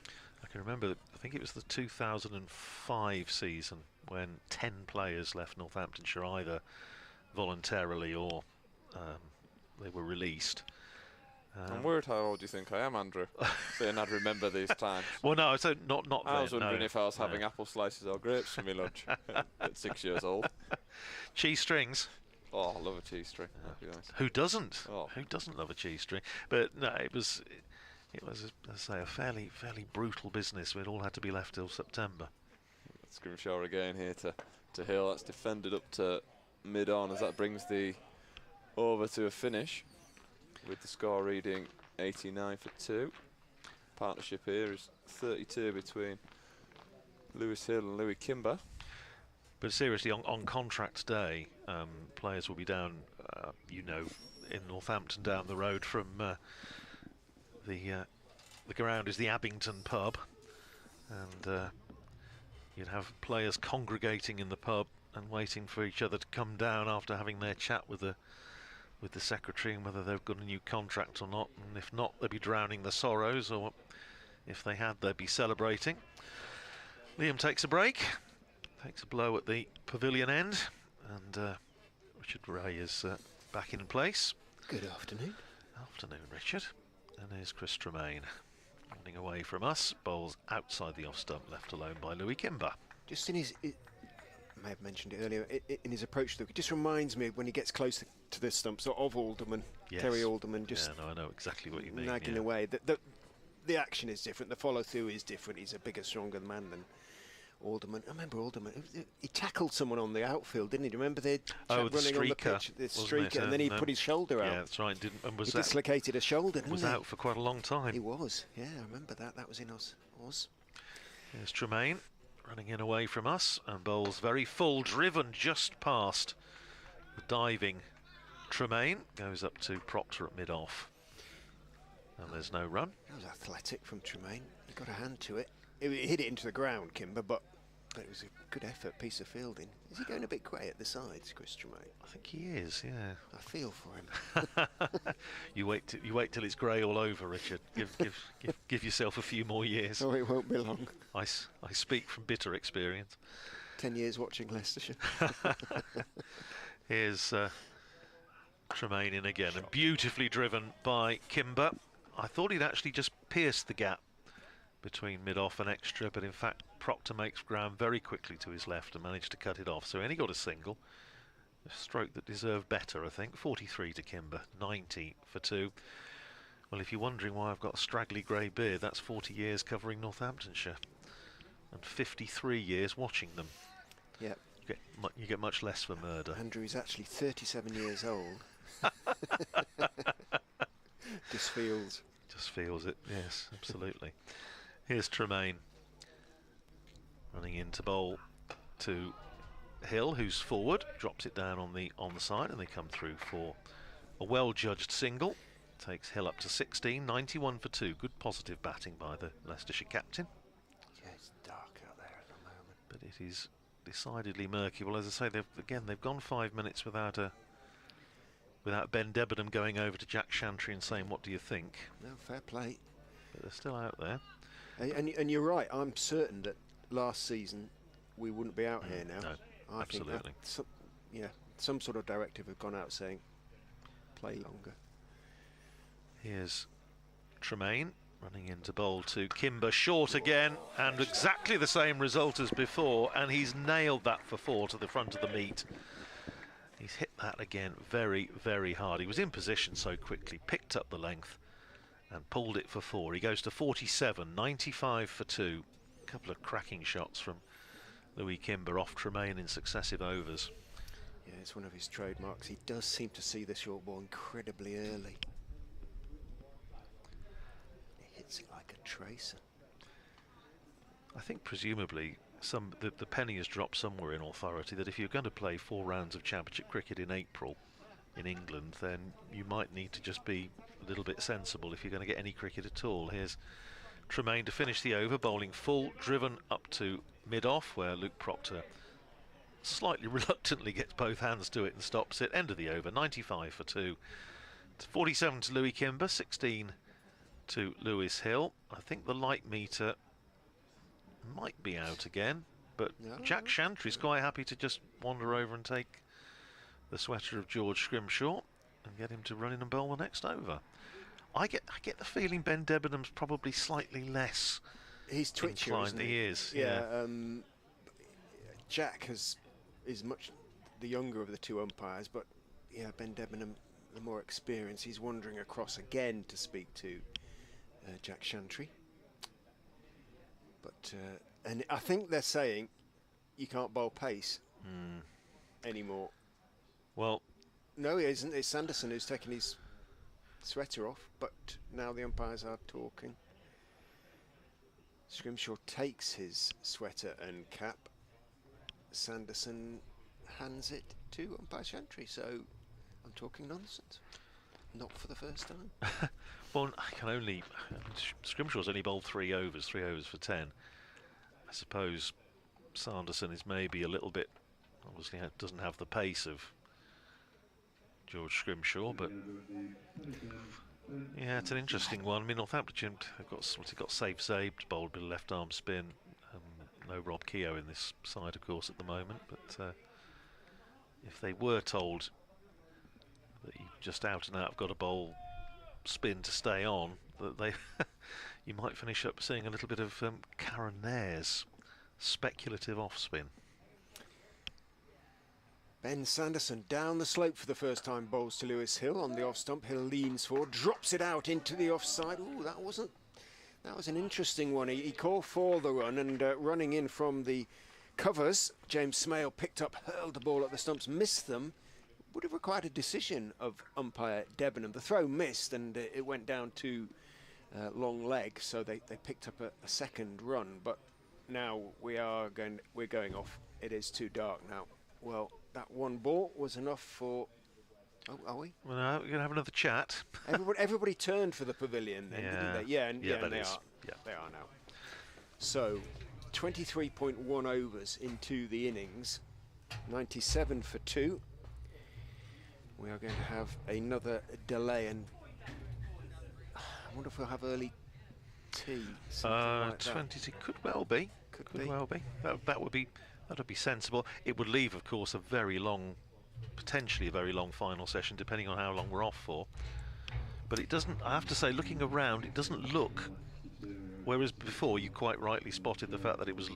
Speaker 2: I can remember, I think it was the 2005 season when 10 players left Northamptonshire either voluntarily or they were released.
Speaker 6: I'm worried how old do you think I am, Andrew? Saying I'd remember these times.
Speaker 2: Well, no, so not
Speaker 6: I was wondering if I was
Speaker 2: no.
Speaker 6: having apple slices or grapes for my lunch at 6 years old.
Speaker 2: Cheese strings.
Speaker 6: Oh, I love a cheese string.
Speaker 2: Who doesn't?
Speaker 6: Oh.
Speaker 2: Who doesn't love a cheese string? But no, it was, as I say, a fairly brutal business. It all had to be left till September.
Speaker 6: Scrimshaw again here to Hill. That's defended up to mid-on as that brings the over to a finish, with the score reading 89 for 2. Partnership here is 32 between Lewis Hill and Louis Kimber.
Speaker 2: But seriously, on contract day, players will be down, in Northampton, down the road from the ground is the Abington pub, and you'd have players congregating in the pub and waiting for each other to come down after having their chat with the secretary and whether they've got a new contract or not, and if not, they'd be drowning their sorrows, or if they had, they'd be celebrating. Liam takes a break, takes a blow at the pavilion end, and Richard Ray is back in place.
Speaker 4: Good afternoon.
Speaker 2: Afternoon, Richard. And there's Chris Tremaine running away from us. Bowls outside the off stump, left alone by Louis Kimber.
Speaker 4: Just in his, I may have mentioned it earlier, in his approach, it just reminds me when he gets close to the stumps of Alderman,
Speaker 2: yes.
Speaker 4: Terry Alderman, just
Speaker 2: I know exactly what you mean.
Speaker 4: nagging away. The action is different, the follow through is different. He's a bigger, stronger man than Alderman. I remember Alderman. He tackled someone on the outfield, didn't he? Remember the
Speaker 2: Oh, the
Speaker 4: running on the
Speaker 2: streaker,
Speaker 4: pitch, the
Speaker 2: wasn't
Speaker 4: streaker,
Speaker 2: it?
Speaker 4: and then he
Speaker 2: No.
Speaker 4: put his shoulder out.
Speaker 2: Yeah, that's right. Didn't and
Speaker 4: He
Speaker 2: was that
Speaker 4: dislocated a shoulder, didn't
Speaker 2: was
Speaker 4: he?
Speaker 2: out for quite a long time.
Speaker 4: He was. Yeah, I remember that. That was in Oz.
Speaker 2: Here's Tremaine running in away from us and bowls very full, driven just past the diving Tremaine. Goes up to Proctor at mid-off. And there's no run.
Speaker 4: That was athletic from Tremaine. He got a hand to it. He hit it into the ground, Kimber, but it was a good effort, piece of fielding. Is he going a bit grey at the sides, Chris Tremaine?
Speaker 2: I think he is, yeah.
Speaker 4: I feel for him.
Speaker 2: You wait till it's grey all over, Richard. Give yourself a few more years.
Speaker 4: Oh, it won't be long.
Speaker 2: I speak from bitter experience.
Speaker 4: 10 years watching Leicestershire.
Speaker 2: Here's Tremaine in again, and beautifully driven by Kimber. I thought he'd actually just pierced the gap between mid-off and extra, but in fact Proctor makes ground very quickly to his left and managed to cut it off. So he only got a single. A stroke that deserved better, I think. 43 to Kimber, 90 for 2. Well, if you're wondering why I've got a straggly grey beard, that's 40 years covering Northamptonshire and 53 years watching them.
Speaker 4: Yep.
Speaker 2: You get much less for murder.
Speaker 4: Andrew is actually 37 years old. Just feels
Speaker 2: it, yes, absolutely. Here's Tremaine running into bowl to Hill, who's forward, drops it down on the side, and they come through for a well-judged single. Takes Hill up to 16, 91 for 2. Good positive batting by the Leicestershire captain.
Speaker 4: Yeah, it's dark out there at the moment.
Speaker 2: But it is decidedly murky. Well, as I say, they've gone 5 minutes without Ben Debenham going over to Jack Shantry and saying, "What do you think?"
Speaker 4: No, fair play.
Speaker 2: But they're still out there.
Speaker 4: And you're right. I'm certain that last season we wouldn't be out here now.
Speaker 2: No,
Speaker 4: I
Speaker 2: absolutely.
Speaker 4: Think some sort of directive have gone out saying play longer.
Speaker 2: Here's Tremaine running into bowl to Kimber, short again, and exactly the same result as before, and he's nailed that for 4 to the front of the meet. He's hit that again very, very hard. He was in position so quickly, picked up the length and pulled it for 4. He goes to 47, 95 for 2. A couple of cracking shots from Louis Kimber off Tremaine in successive overs.
Speaker 4: Yeah, it's one of his trademarks. He does seem to see the short ball incredibly early. He hits it like a tracer.
Speaker 2: I think presumably the penny has dropped somewhere in authority that if you're going to play 4 rounds of championship cricket in April in England, then you might need to just be a little bit sensible if you're going to get any cricket at all. Here's Tremaine to finish the over, bowling full, driven up to mid-off, where Luke Proctor slightly reluctantly gets both hands to it and stops it. End of the over, 95 for 2. 47 to Louis Kimber, 16 to Lewis Hill. I think the light meter might be out again, but
Speaker 4: No.
Speaker 2: Jack Shantry's quite happy to just wander over and take the sweater of George Scrimshaw and get him to run in and bowl the next over. I get the feeling Ben Debenham's probably slightly less
Speaker 4: He's twitchier,
Speaker 2: inclined.
Speaker 4: isn't
Speaker 2: He is.
Speaker 4: Yeah. Jack is much the younger of the 2 umpires, but yeah, Ben Debenham, the more experienced. He's wandering across again to speak to Jack Shantry. But and I think they're saying you can't bowl pace anymore.
Speaker 2: Well,
Speaker 4: No, he isn't. It's Sanderson who's taken his sweater off, but now the umpires are talking. Scrimshaw takes his sweater and cap. Sanderson hands it to umpire Shantry, so I'm talking nonsense. Not for the first time.
Speaker 2: well, Scrimshaw's only bowled 3 overs for 10. I suppose Sanderson is maybe a little bit, obviously doesn't have the pace of George Scrimshaw, but yeah, it's an interesting one. I mean, Northamptonshire have got safe saved, bowled a bit of left arm spin. No Rob Keogh in this side, of course, at the moment. But if they were told that you just out and out have got to bowl spin to stay on, that they you might finish up seeing a little bit of Karen Nair's speculative off spin.
Speaker 4: Ben Sanderson down the slope for the first time, bowls to Lewis Hill on the off stump. Hill leans forward, drops it out into the offside. Ooh, that That was an interesting one. He called for the run, and running in from the covers, James Smale picked up, hurled the ball at the stumps, missed them. Would have required a decision of umpire Debenham. The throw missed, and it went down to long leg, so they picked up a second run. But now we're going off. It is too dark now. Well, that one ball was enough for. Oh, are we?
Speaker 2: Well, no, we're going to have another chat.
Speaker 4: Everybody turned for the pavilion then, didn't they? Yeah, and they are.
Speaker 2: Yeah.
Speaker 4: They are now. So, 23.1 overs into the innings, 97 for 2. We are going to have another delay, and I wonder if we'll have early tea. Like
Speaker 2: 22 could well be. Could well be. That would be sensible. It would leave, of course, a very long, potentially a very long final session, depending on how long we're off for. But it doesn't. I have to say, looking around, it doesn't look. Whereas before, you quite rightly spotted the fact that it was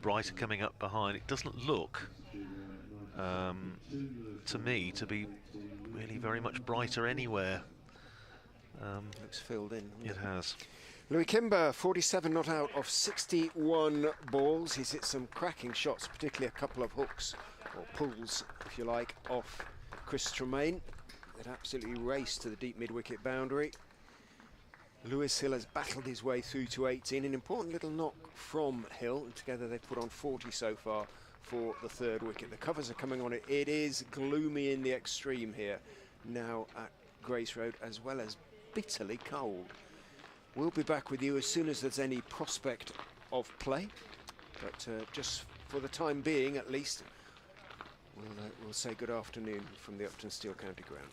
Speaker 2: brighter coming up behind. It doesn't look, to me, to be really very much brighter anywhere.
Speaker 4: Looks filled in.
Speaker 2: It has.
Speaker 4: Louis Kimber, 47 not out of 61 balls. He's hit some cracking shots, particularly a couple of hooks, or pulls, if you like, off Chris Tremaine. It absolutely raced to the deep mid-wicket boundary. Lewis Hill has battled his way through to 18. An important little knock from Hill, and together they've put on 40 so far for the third wicket. The covers are coming on it. It is gloomy in the extreme here now at Grace Road, as well as bitterly cold. We'll be back with you as soon as there's any prospect of play, but just for the time being at least, we'll say good afternoon from the Uptonsteel County Ground.